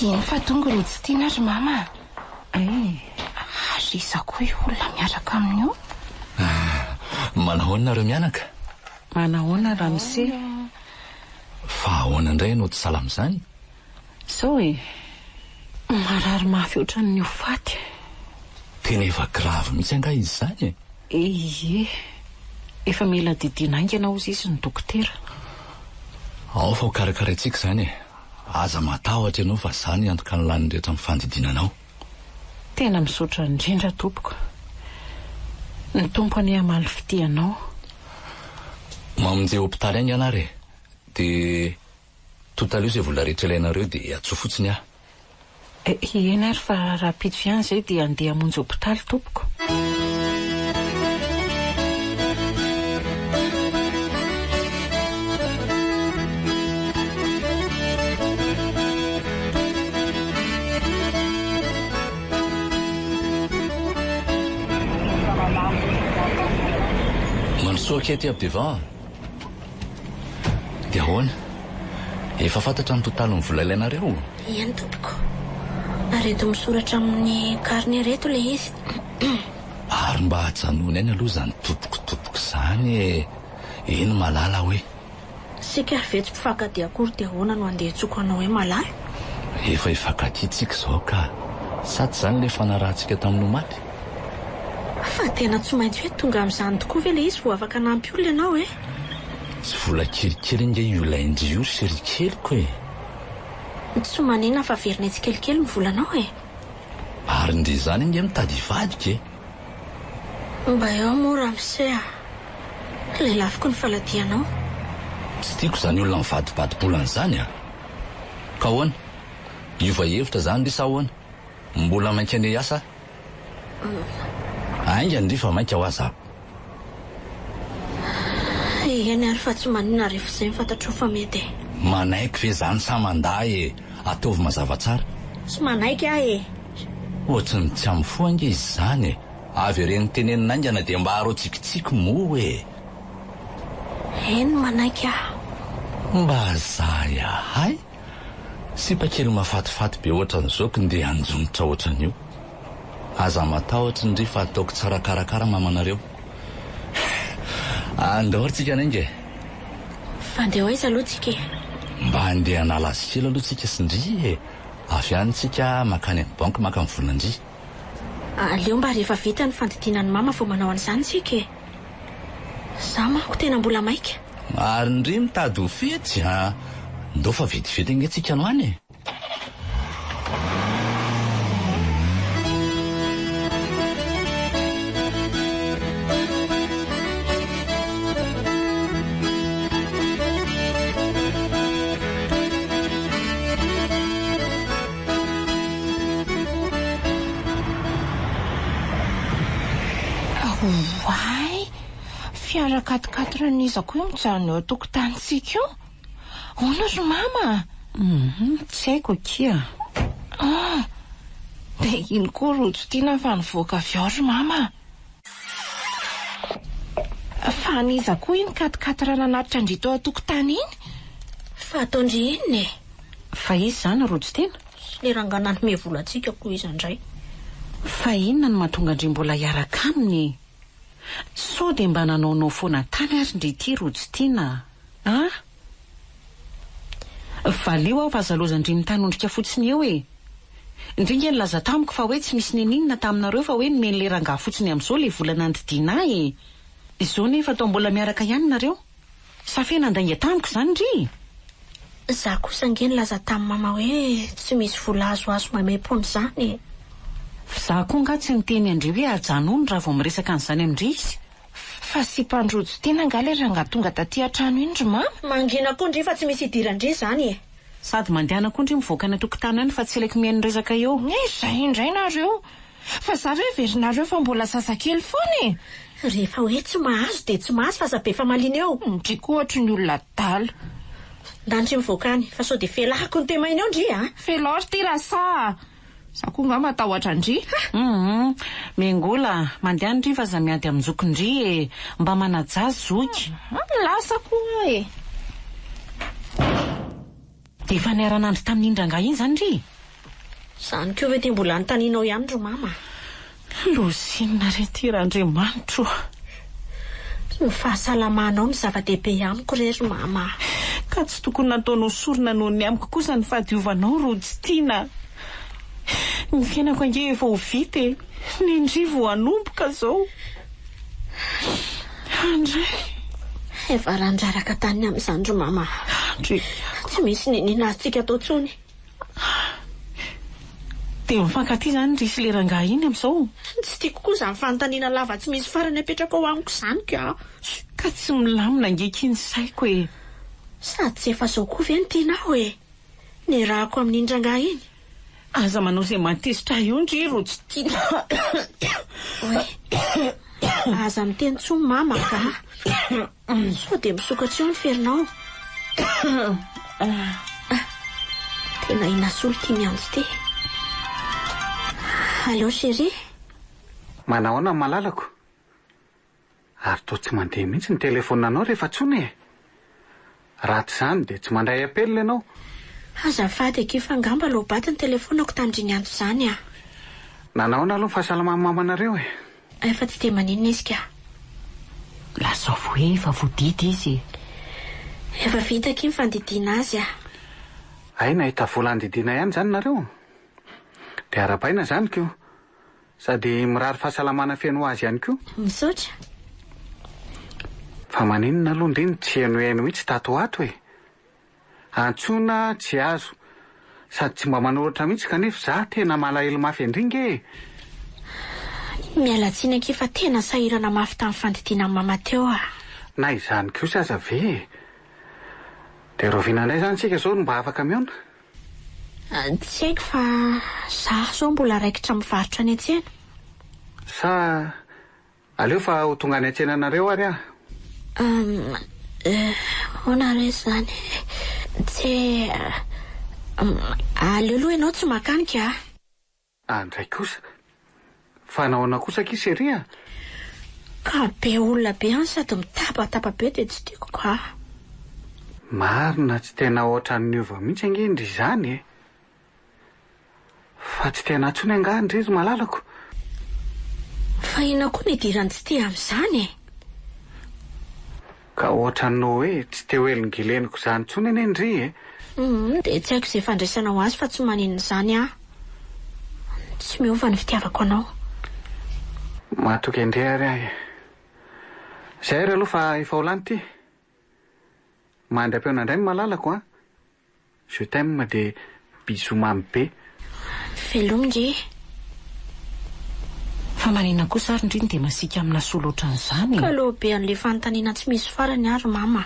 Iny fa tonga rojo tiana ry mama. Azo izako hoe olona miaraka amin'io. Manahoana nareo mianaka? Manahoana Ramse? Fa ahoana indray ianao tsy salama izany? Sao marary mafy ohatran'ny hofaty. Tena efa grave mihitsy anga izy izany Ie, efa mila didinaingana ozy izy ny dokotera. Ao fa ho karakaraintsika izany aza matahotra ianao fa izany antoka ny lany rehetra amin'ny fandidinanao. Tena misaotra indrindra tompoko. Ny tompony hamaly fitianao. Mamonjea hopitaly any ianareo dia totalio izay vola rehetra ilainareo dia atsoa fotsiny aho. Eny ary fa raha pidivy ihany izay dia andeha hamonjy hopitaly tompoko. Manosoa kety aby divan. Dia ahoana? Efa fantatra ny totalin'ny vola ilainareo? Ihany tompoko. Areto misoratra amin'ny carnet reto le izy. Ary mba hajanona eny aloha izany tompoko izany eny malala hoe. Sika ary ve tsy mpifankaty akory dia ahoana no andeha tsoko anao hoe malala? Efa hifankatytsika izao ka sady izany le fanarahantsika tamin'ny omaly. Fa tena tsy maintsy hoe tonga amin'izany tokoa ve le izy vao afaka nampy olona ianao Tsy vola kelikely inge io laindry io serikeliko Tsy manina fa verina tsikelikely ny volanao Ary ndre izany inge mitady hivadika Mba eo mora Ramse Lelafiko ny faladianao. Tsy tiako zany olona mivadibadibolana zany a. Ka ahoana? Iova hevitra zany ry sa ahoana? Mbola mainka ane asa? Aingany ry fa mainka ho aza. Eny ary fa tsy maninona rehefa izay mifantatro fa mety. Manaiky ve zany sa mandaa ataovy mazava tsara? Tsy manaiky aho Ohatrany tsy amin'ny foange izy zany Avy ireny tenenina aingana dia mba haro tsikitsiky moa Eny manaiky aho. Mba zay ahay. Sipakely mafatifaty be ohatran'izao ko ndeha anjonitra ohatran'io. Aza matahotra ndry fa ataoko tsara karakara mamanareo. Andoritsika anenge. Fandeha aiza aloha tsika? Mba andeha hanala asikely aloha tsika sindry Avy antsika makany amin'ny banky maka amin'ny volandry. Aleo mba rehefa vita ny fandidinan'ny mama vao manao an'izany tsika. Zaho manko tena mbola maika. Ary ndry mitady ho fetsy Ndao fa vetivety inge tsika no any Why? Fiara 4x4 n'izako io mijanona eo tokotanintsika io. Hono ry mama? Tsy haiko kia. Dia ino koa rojo tiana fa nivoaka avy ao ry mama? Fa niza koa iny 4x4 nanatitra ndrito ao tokotany iny? Fa ataondry inona e? Fa izy zany rojo tena? Le ranganany me volantsika koa izy andray. Fa inona no mahatonga ndry mbola hiaraka aminy? So dia mba nanaonao foana tany ary ndry ity rojo tiana Valio aho fa zalozandry mitanondrika fotsiny eo Indringa ny laza tamiko fa hoe tsy misy neninona taminareo fa hoe nomeny le rangaha fotsiny amin'izao le volana nodidina Izao nefa atao mbola miaraka ihany nareo. Sa fe nandainga tamiko zany ndry? Za kosa nge nilaza tamin'ny mama hoe tsy misy vola azo mamepony zany. Za koa nga tsy niteny andry hoe ajanony raha vao miresaka an'izany amindry izy. Fa sy mpandrojo tena nga le rangaha tonga taty an-trano iny ry mama? Mangina koa ndry fa tsy misy idirandry zany Sady mandehana koa ndry mivoaka ny tokotany any fa tsy ilaiko mihaino resaka eo. Izay indray nareo. Fa za ve verynareo fa mbola sasakely foana Rehefa hoe tsy mahazo dia tsy mahazo fa zabe fa malina eo. Ndriko ohatra ny olona dala. Ndandry mivoaka any fa sao dia felako ny temaina eo ndry Felo ary ty rasa. Za koa nga matahotra ndry. Mengola, mandeha ndry fa za miady amin'ny zokindry mba manajazy zoky. Lasa koa Dia efa niara-nandro tamin'ny rangaha iny zany ndry? Zany koa hoe dia mbola notaninao ihany ry mama. Losinina retirandriamanitro. Ny fahasalamanao ny zava-dehibe amiko ry mama. Ka tsy tokony nataonao sorona noho ny amiko kosa ny fahadiovanao rojo tiana. Ny fiainako ange efa ho vita ny ndrivo hanomboka zao. Andray. Efa randraraka tany amin'izany ry mama. Andray. Tsy misy nenina atsika atao tsony. Dia mifankaty zany ry sy le rangaha iny amin'izao. Tsy tiako koa izany fanontaniana lava tsy misy farany apetraka ao amiko izany ka tsy milamina angeky ny saiko Sady tsy efa zao koa ve ny tianao ny rahako amin'ny rangaha iny. Aza manao izay matezitra io ndry rojo tiana. Aza miteny tsony mama ka. So dia misokatra eo ny ferinao. Tena inasolo tia mianjo ty. Allô chérie? Manahoana ny malalako? Ary toa tsy mandeha mihitsy ny telefonanao rehefa tsony Ratsy izany dia tsy mandray apelina ianao. Azafady efa ngamba lobaty ny telefonako tamin'indry nianjo izany Nanahoana aloha ny fahasalamana mamanareo Efa tsy dia maninona izy ka. Lasa hoe efa voadidy izy. Efa vita ny fandidiana azy Ay, nahita vola andidiana ihany zany nareo. Dia arabaina zany kio. Sady mirary fahasalamana feno azy ihany koa. Misaotra. Fa maninona aloha ndriny tsy haino mihitsy tato ato Antsona tsy azo. Sady tsy mba manoratra mihitsy kanefa za tena malahelo mafy andringe. Mialatsiny fa tena sahirana mafy tamin'ny fandidiana mama teo na izany kosa aza ve dia rovina indray zany tsika zao no mba afaka miona. Tsy haiko fa zaho zao mbola raikitra mivarotra any an-tsena. Sa aleo fa ho tonga any an-tsena anareo ary aho. Hoanareo zany tsy aleo aloha ianao tsy makanika. Andray kosa fa nahoana kosa kiseria ka be olona be any sady mitabataba be dia tsy tiako ka. Marina tsy tena ohatran'ny ova mihitsy angendry izany e. Fa tsy tena atsony angandry izy malalako. Fa ina koa ny dirany tsy tia amin'izany e. Ka ohatranao hoe tsy te ho elongeleniko izany tsony eny ndry e. Dia tsy haiko izay fandraisana ho azy fa tsy maninona izany aho. Tsy miova ny fitiavako anao. Matoky indray ary ahy. Izay ary aloha fa efa ho lany ty. Mandram-peona indray ny malalako a. Je t'aime dia bisous mamy be. Velomindry. Fa maninona kosa ary indriny dia masika amina sola ohatran'izany. Ka loha be an'ilay fanontaniana tsy misy farany ary mama.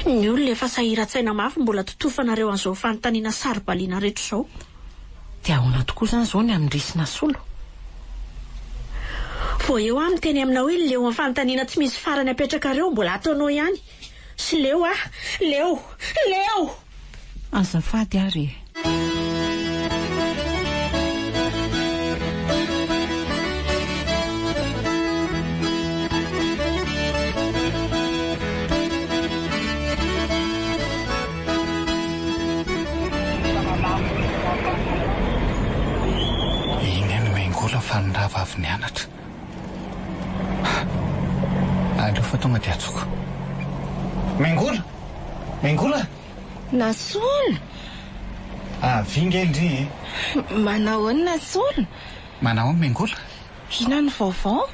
Ny olona efa sahiran-tsaina mafy mbola totofanareo an'izao fanontaniana saribaliana rehetra izao. Dia ahoana tokoa izany izao ny amin'ny-drisina solo. Vao eo aho miteny amina hoe leo amin'ny fanontaniana tsy misy farany apetrakareo mbola ataonao ihany. Sy leo leo. Azafady ary. Fa nirava avy nianatra. Aleo fa tonga dia atsoko. Mengola Nasolo. Vingendry. Manao ny Nasolo. Manao ny Mengola. Ina ny vaovao?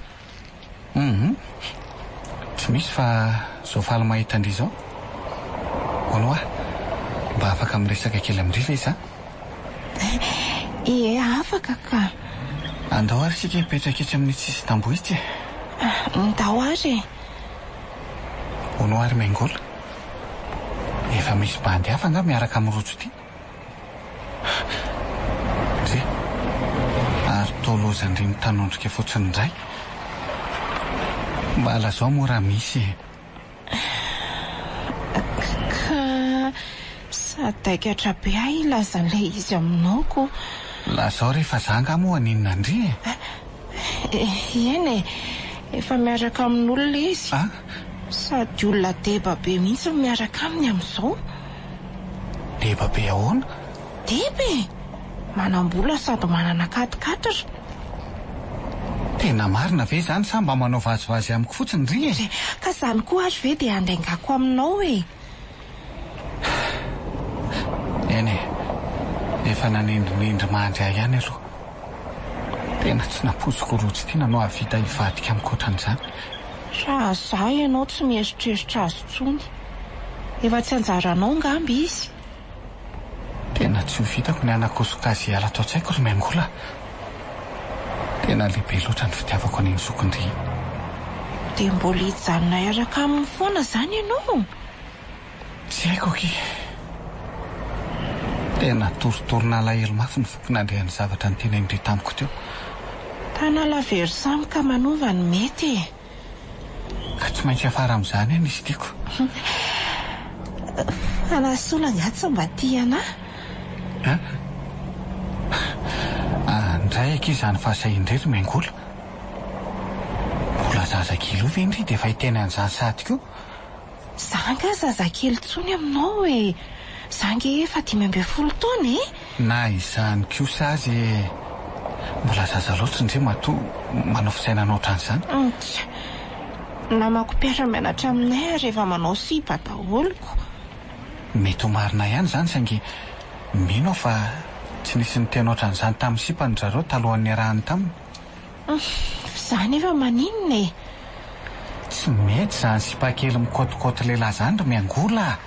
Tsy misy fa zao faly mahita andry zao. Hono mba afaka miresaka kely amindriva izy Ie, afaka ka. Andao ary sika hipetraka etsy amin'ny tsisy tambo itsy. Ndao ary. Hono ary Mengola. Efa misy bandy hafa nga miaraka amin'ny rojo ty. Dre ary toloza ndriny tanondrika fotsiny indray. Mbala zao mora misy. Ka sadaikatra be ahy ilazan'ilay izy aminao ko. Lazao rehefa zanga moa aninona andry Eny efa miaraka amin'olona izy. Sady olona deba be mihitsy miaraka aminy amin'izao. Deba be ahoana? Deba manam-bola sady manana katikatatra. Tena marina ve zany sa mba manao vazivazy amiko fotsiny ry Ka zany koa azy ve dia andaingako aminao e. Eny efa nanendrinendry mandry ahy ihany aloha. Tena tsy naposiko rojo ty nanao avita hivadika amiko ohatran'izany. Raha zah ianao tsy mieritreritra azy tsony. Efa tsy anjaranao ngamby izy. Tena tsy ho vitako ny anakosokazy hiala atao tsy haiko ry Mengola. Tena lehibe loatra ny fitiavako an'iny zokindry. Dia mbola hijanona iaraka amin'ny foana zany ianao. Tsy haiko ki. Tena torotorona alahelo mafy ny fokon'andrehan'ny zavatra ny tena indry tamiko teo. Tanala very samy ka manova ny mety. Ka tsy maintsy afara amin'izany any izy tiako. Anasola nga tsy mba tiana. Andray aky izany fahasahin-dray ry Mengola. Mbola zazakely ove indry dia efa hiteny an'izany sady koa. Zanga zazakely tsony aminao e. Zanga efa 15 taona e. Na izany kosa azy mbola zaza loatra indray matoa manao fisainana ohatran'izany. Namako mpiara-mianatra aminay rehefa manao sipa daholiko. Mety ho marina ihany zany saingy mino aho fa tsy nisy ny tena ohatran'izany tamin'ny sipa ny zareo talohan'ny arahany taminy. Zany efa maninona e. Tsy mety zany sipa kely mikotokoty lehilahy zany ry Mengola.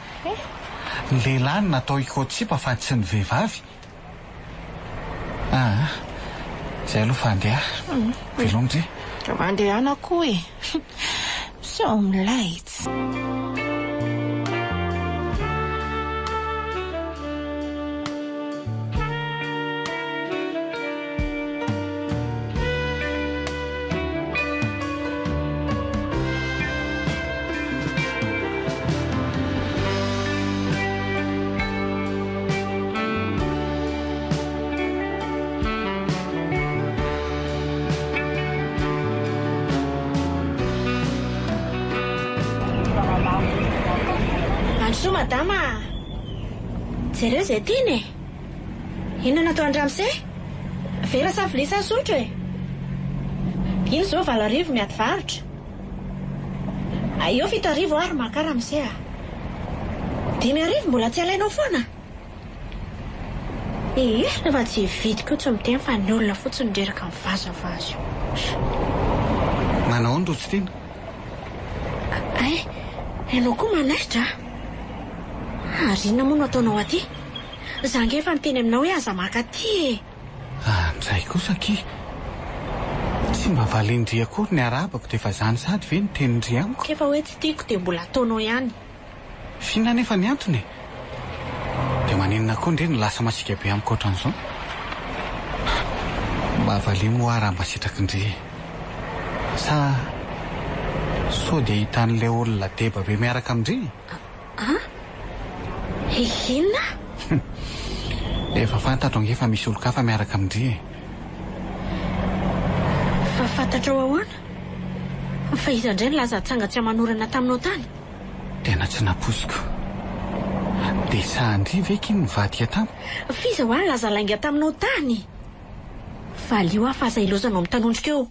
Ny lehilahy no natao hikoty sipa fa tsy ny vehivavy. Izay aloha fa andeha. Velomindry. Mandehana koa e. So milaitsy. Andro madama, jereo izay teny e. Inona natao andramose? Vera sa vilisa sotro e. Ino zao 7 miady varotra. Eo 7 ary maka ramose a. 5 mbola tsy alainao foana. Rehefa tsy vidiko tsy miteny fa ny olona fotsiny reraka mivazavazo. Manao ny rotsy tena? Ianao koa manaitra. Arina moa no ataonao aty. Zange efa miteny aminao hoe aza maka aty e. Andray kosa ki. Tsy mba valindria kory ny arabako dia efa zany sady ve ny tenindria amiko. Efa hoe tsy tiako dia mbola ataonao ihany. Fina nefa ny antony. Dia maninona koa ndre no lasa masika be amiko ohatran'izao. Mba valia moara mba sitraky ndre. Sa so dia hitan'ilay olona deba be miaraka amindre. Inona? Efa fantatro angefa misy olo-kafa miaraka amindre. Fa fantatrao ahoana? Fa iza indray ny laza tsangatsy manorana taminao tany? Tena tsy naposiko. Dia sa andry ve kiny nivadika tamy? Fiza ho any laza lainga taminao tany? Valio afa aza ilozanao mitanondrika eo.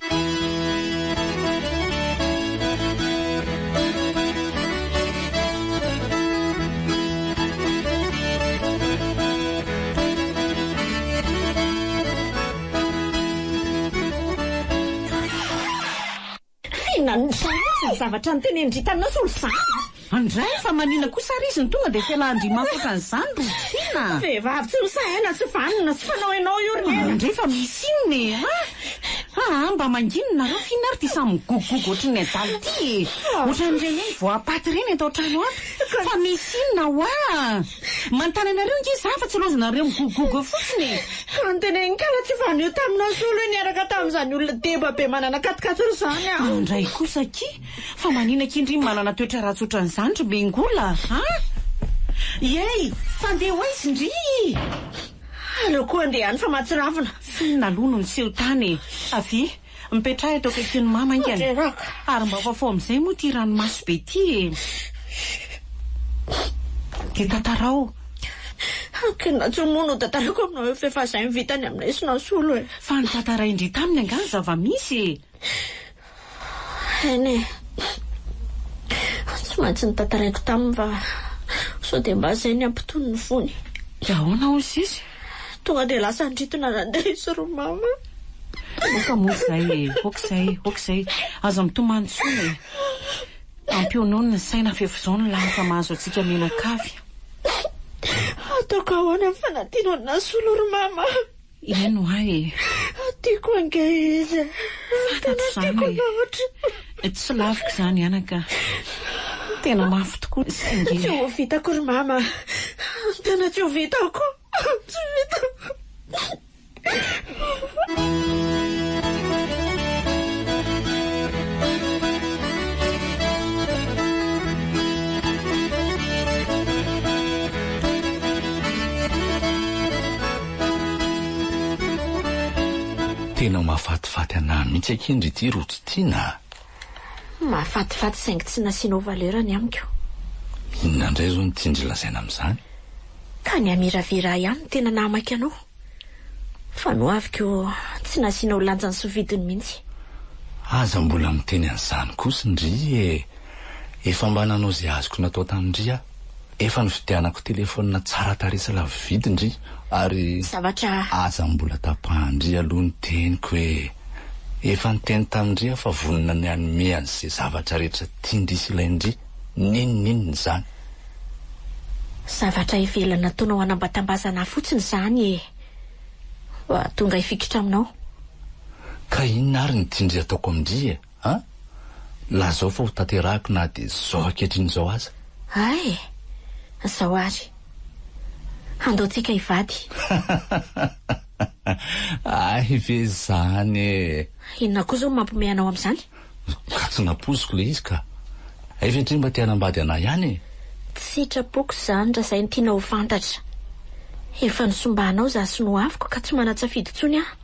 Zavatra ny teny endritanao solo zany. Andray fa manina kosa izy ny tonga dia fialandry mafotra an'izany rotina. Vehivavy tsy hosaina tsy vanina tsy fanao ianao io ry Andray fa misy inony mba manginona nareo finary ty samy gogogogo ohatry ny adaly ty. Ohatran'ireny hoe voapaty reny atao trano ato. Fa misy inona hoa. Manontany anareo nge za fa tsy lozanareo migogogo fotsiny. Anteneny kala tsy vanio taminao solo niaraka tamin'izany olona deba be manana katikatsy zany a. Andray kosa ki fa manina kindry manana toetra ratsy ohatran'izany ry bengola Yey, fandeha ho izy ndry. Aleo koa andeha any fa matsiravina. Finina lono ny seho tany. Avy, mipetraha eto akaiky ny mama ingany. Ary mba fafao amin'izay moa ty ranomaso be ty. Dia tantarao. Kena tsy mono tantarako aminao hoe fefa izay vitany aminay sy nasolo e. Fa ny tantara indry taminy angany zava-misy. Eny tsy maintsy ny tantaraiko taminy fa sao dia mba izay ny ampitony ny fony. Dia ahoana hozy izy? Tonga dia lasa andritona nandeha sy ro mama. Oka moa izay okizay aza mitomany soa e. Ampionony ny saina fefy izao ny lafa mahazo antsika menakavy. Ataoko ahoana ny fanadinao nasolo ry mama. Ino ahy? Tiako anga izy. Fantatro izany e. Tsy laviko izany anaka. Tena mafy tokoa. Tsy ho vitako ry mama. Tena tsy ho vitako. Tsy vitako. Tena mahafatifaty anahy mihitsy akindry ity rotsy tiana. Mahafatifaty saingy tsy nasianao valerany amiko. Inona indray zao ny tiandry lazaina amin'izany? Ka ny amiravira ihany no tena namaka anao. Fa no aviko tsy nasianao lanjany sy vidiny mihitsy. Aza mbola miteny an'izany kosa ndry e. Efa mba nanao izay azoko natao tamindry aho. Efa nividianako telefona tsara tarisa lavo vidy ndry. Ary zavatra aza mbola tapahandry aloha ny teniko hoe efa niteny tamindry aho fa vonona ny anome an'izay zavatra rehetra tiandrisy ilaindry. Ninona izany? Zavatra ivelana ataonao anambatambazana fotsiny izany e. Tonga ifikitra aminao. Ka inona ary ny tiandry ataoko amindry e? lazao fa ho tanterahako na dia zao ankehitriny aza. Ay, zao ary. Andaotsika hivady. Ay ve zany e. Inona koa zao mampome anao amin'izany? Ka tsy napoziko le izy ka. Efa mba te-hanambady anahy ihany e. Tsy sitrapoko izany raha izay no tiana ho fantatra. Efa nisombanao za sy noaviko ka tsy mana-tsafidy intsony aho.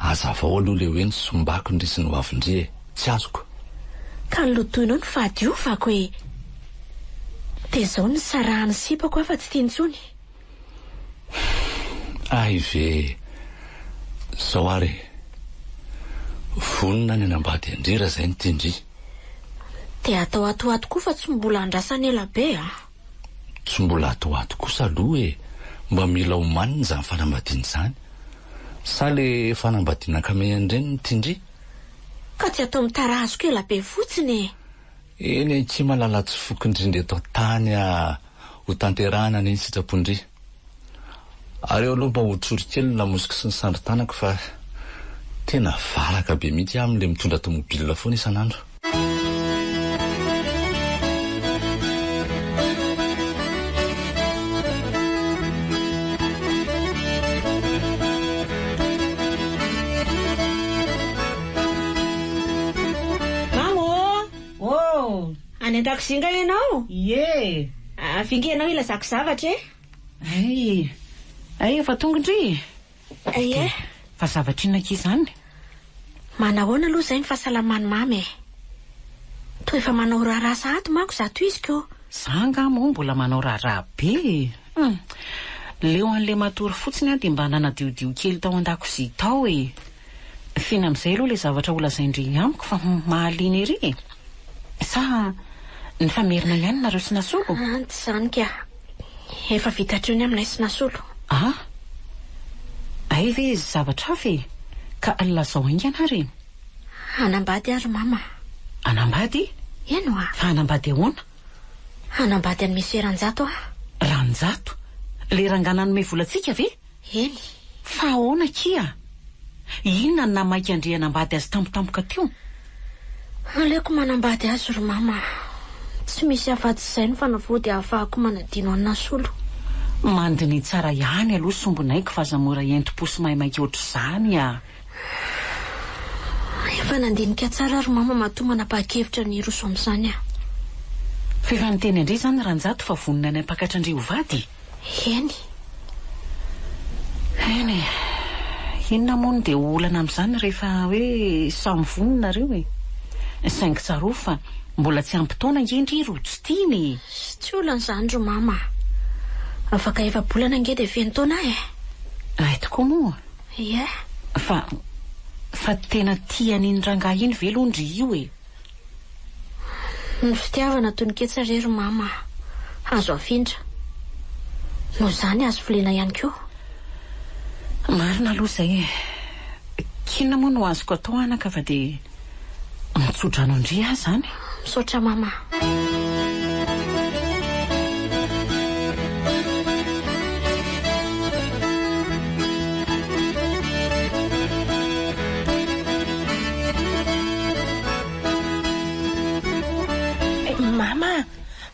Azavao aloha le hoe nisombako ndry sy noavindry e. Tsy azoko. Ka ny lotoinao no fahadiovako e. Dia izao ny sarahany sipako afa tsy tiany intsony. Ay ve zao ary vonona ny hanambady andry raha izay no tiandry. Dia atao atoato koa fa tsy mbola andrasany ela be a. Tsy mbola atoato kosa aloha e. Mba mila homanina izany fanambadiana izany. Sa le fanambadiana kamay andreny no tiandry. Ka tsy atao mitarazo ela be fotsiny e. Eny tsy malala tsy fokindrindry eto tany ho tanterahana ny sitrapondry. Ary eo aloha mba hotsoro kely ny lamosika sy ny sandri-tanako fa tena valaka be mihitsy amin'le mitondra tomobilina foana isan'andro. Any an-dakozinga ianao? Ye. Vingy ianao ilazako zavatra e? Ay, efa tonga indry. Ie. Fa zavatra inona ký izany? Manahoana aloha izay ny fahasalamany mamy e. Toa efa manao raharaha sahady manko zato iziko. Za angamba mbola manao raharaha be. Leo an'le matory fotsiny dia mba nanadiodio kely tao an-dakozia tao e. Fina amin'izay aloha le zavatra olazaindry amiko fa mahaliana ery e. Sa ny famerina ihany nareo sy nasolo? Tsy izany ka. Efa vita hatrony aminay sy nasolo. Ay ve zavatra hafa e. Ka lazao ingana ary. Hanambady ary mama. Hanambady? Eno a. Fa hanambady ahoana? Hanambady any misy ranjato a. Ranjato? Le rangana anome volantsika ve? Eny. Fa ahoana kia? Inona ny namaika andre hanambady azy tampotampoka teo? Aleko manambady azy ry mama. Tsy misy afa-tsy izay ny fanafody ahafahako manadino any nasolo. Mandiny tsara ihany aloha sombonaiko fa aza mora ento-posy maimaiky ohatr'izany a. Efa nandinika tsara ry mama matoa manapa-kevitra ny roso amin'izany a. Fa efa niteny indray izany ranjato fa vonina any ampakatra andre ho vady. Eny. Eny. Inona moa no dia olana amin'izany rehefa hoe samy vonina reo e. Saingy tsaro fa mbola tsy ampy-taona ngendry rojo tiany. Tsy olana izany ry mama. Afaka efa-bolana nge dia feno taona e. Ay tokoa moa. Ie. Fa tena tian'iny rangahy iny ve londry io e. Ny fitiavana toniketsa ry mama. Azo afindra. No izany azo filena ihany koa. Marina aloha izay e. Kinona moa no azoko atao anaka fa dia mitsodrano indry ahy izany. Misaotra mama.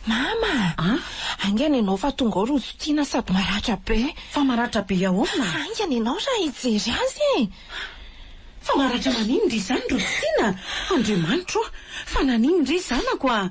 Mama. Angana ianao fa tonga ao rojo tiana sady maratra be. Fa maratra be ahoana? Angana ianao raha hijery azy. Fa maratra manindry izany rojo tiana. Andriamanitro, fa nanindry zanako a.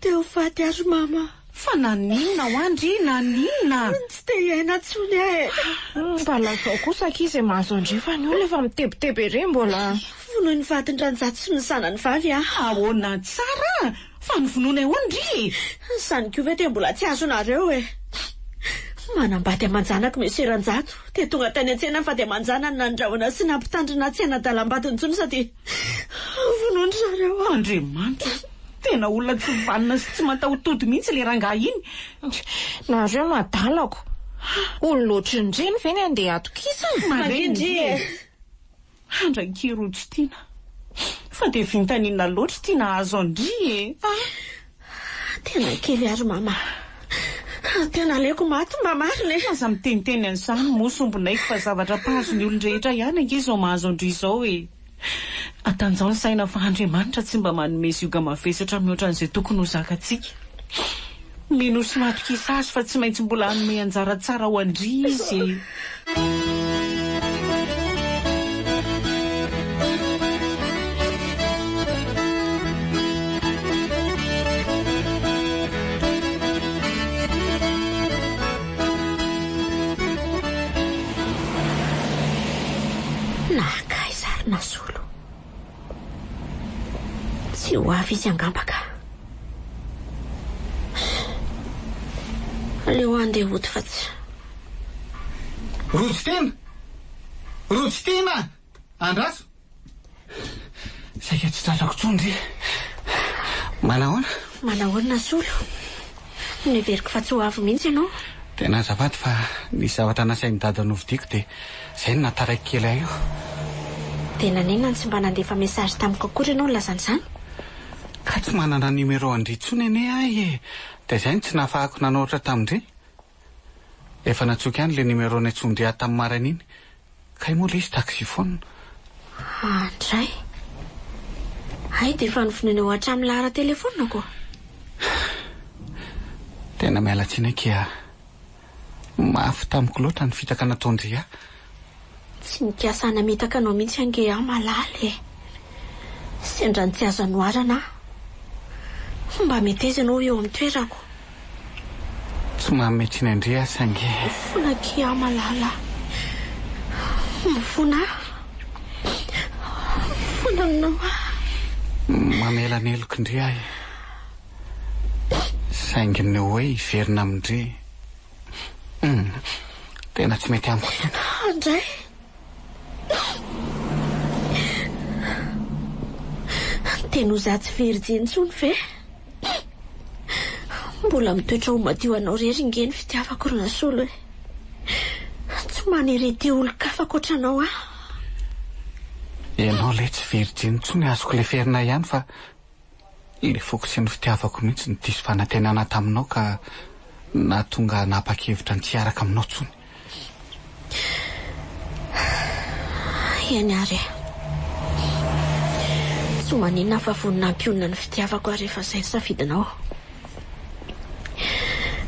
Teo faty ary mama. Fa naninona ho andry, naninona. Tsy te hiaina tsony ahe. Mba lazao kosa kizy mahazo andrifa ny olona efa mitebiteby ery mbola. Vonoy ny vatiny ranjato sy ny sanany vavy a. Ahoana tsara. Fa ny vonoana ahoandry. Sany koa ve te mbola tsy azo nareo e. Manambady amanjanako misy ranjato. Te tonga tany an-tsena fa dia manjana ny nandrahoana sy nampitandrina tsy anadalam-bady intsony sady vonoany zareo. Andriamanitra. Tena olona tsy vanina sy tsy mataotody mihitsy le rangahy iny. Nareo no adalako. Olona ohatr'ireny ve ny andeha atokisana? Mandrindry e. Andraiky rojo tiana. Fa dia vintanina loatra tiana azo andry e. Tena kely ary mama. Tena leko maty mba marina. Aza miteniteny an'izany moa sombonaiko fa zavatra pahazo ny olon-drehetra ihany ange izao mahazo andry izao e. atanjao ny saina fa Andriamanitra tsy mba manome zioga mavesatra mihoatra an'izay tokony ho zakatsika. Mino sy matoka azy fa tsy maintsy mbola hanome anjara tsara ho andry izy. Nasolo tsy ho avy izy angambaka. Aleo andeha hody fa tsy. Rotsitina Andraso saika tsy tratako tsondry. Manahoana Nasolo, neveriko fa tsy ho avy mihitsy ianao. Tena azafady fa nisy zavatra nasain'ny dada novidiako dia izay no nataraiky kely ahy io. Tena nenona tsy mba nandefa mesazy tamiko akory ianao lazan'izany? Ka tsy manana numéro andritsony ane ahy dia izay tsy nahafahako nanoatra tamindray. Efa natsoka ihany le numéro ny tsondry ahy tamin'ny maraina iny ka moa le izy taxi foana. Andray ay dia efa nofonenao hatramin'ny lahara telefonina tena miala tsiny kia mafy tamiko loatra ny fitaka nataondry ahy. Tsy mikasa namitaka anao mihitsy ange aho malala sendra tsy azo anoarana mba mety izy ianao eo amin'ny toerako. Tsy mahametsiny andrea sange fona ki aho malala mifona aminao mamela ny eloko indri ahy saingy ny hoe hiverina amindre tena tsy mety amiko. Andray tena ho za tsy veryjeny tsony ve? Mbola mitoetra ho madio anao rery ingeny fitiavako ry Nasolo tsy manerety olo-kafa anao ianao le tsy veryjeny tsony azoko le ferina ihany fa le foko sy ny fitiavako mihitsy ny diso fanantenana taminao ka nahatonga napakevitra ny tsy araka aminao tsony. Eny ary tsy maninona fa vonina ampionana ny fitiavako rehefa izay safidinao.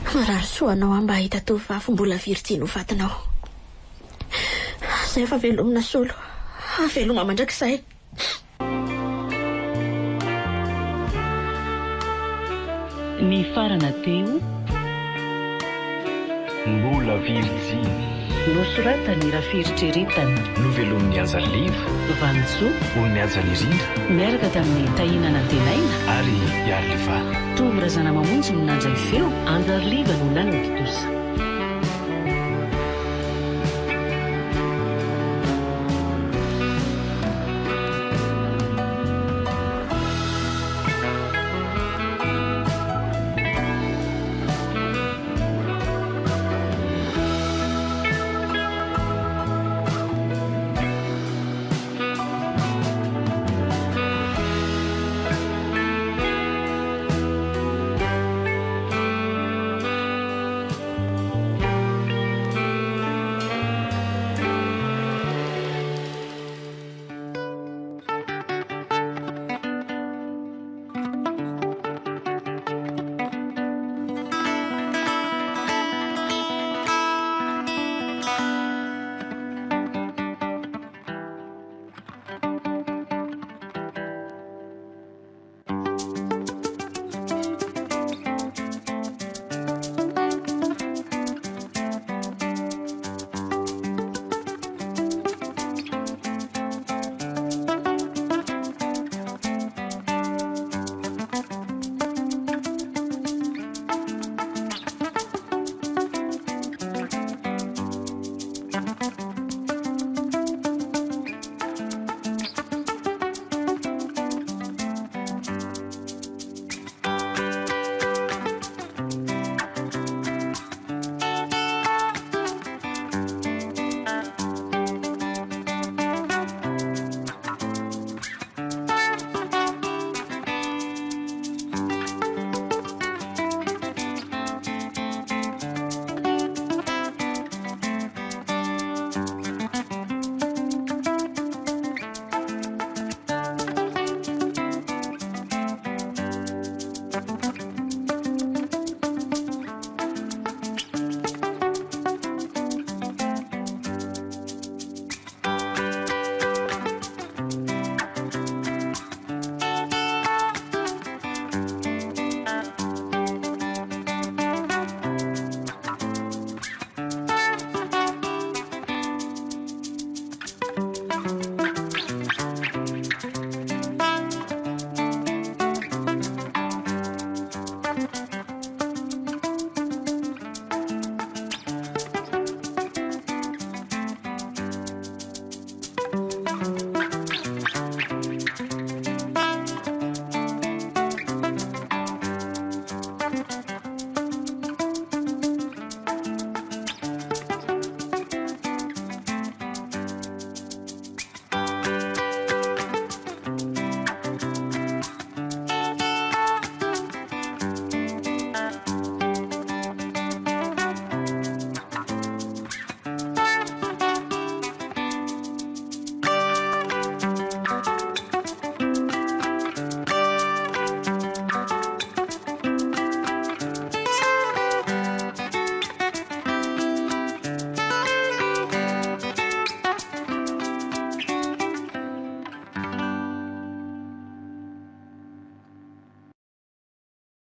Marary soanao mba hahita tovovavy mbola virjiny ho vatinao. Izay fa veloma Nasolo, veloma mandrakizay. Ny farana teo mbola virjiny nosoratany raha fieritreretana novelomin'ny Anjalivo Vanitsoa hoy Anjalirindra miaraka tamin'ny tahinana tenaina ary Iarliva Tovy Razana Mamonjy no nanjany feo Anjaliva no nanakitosa.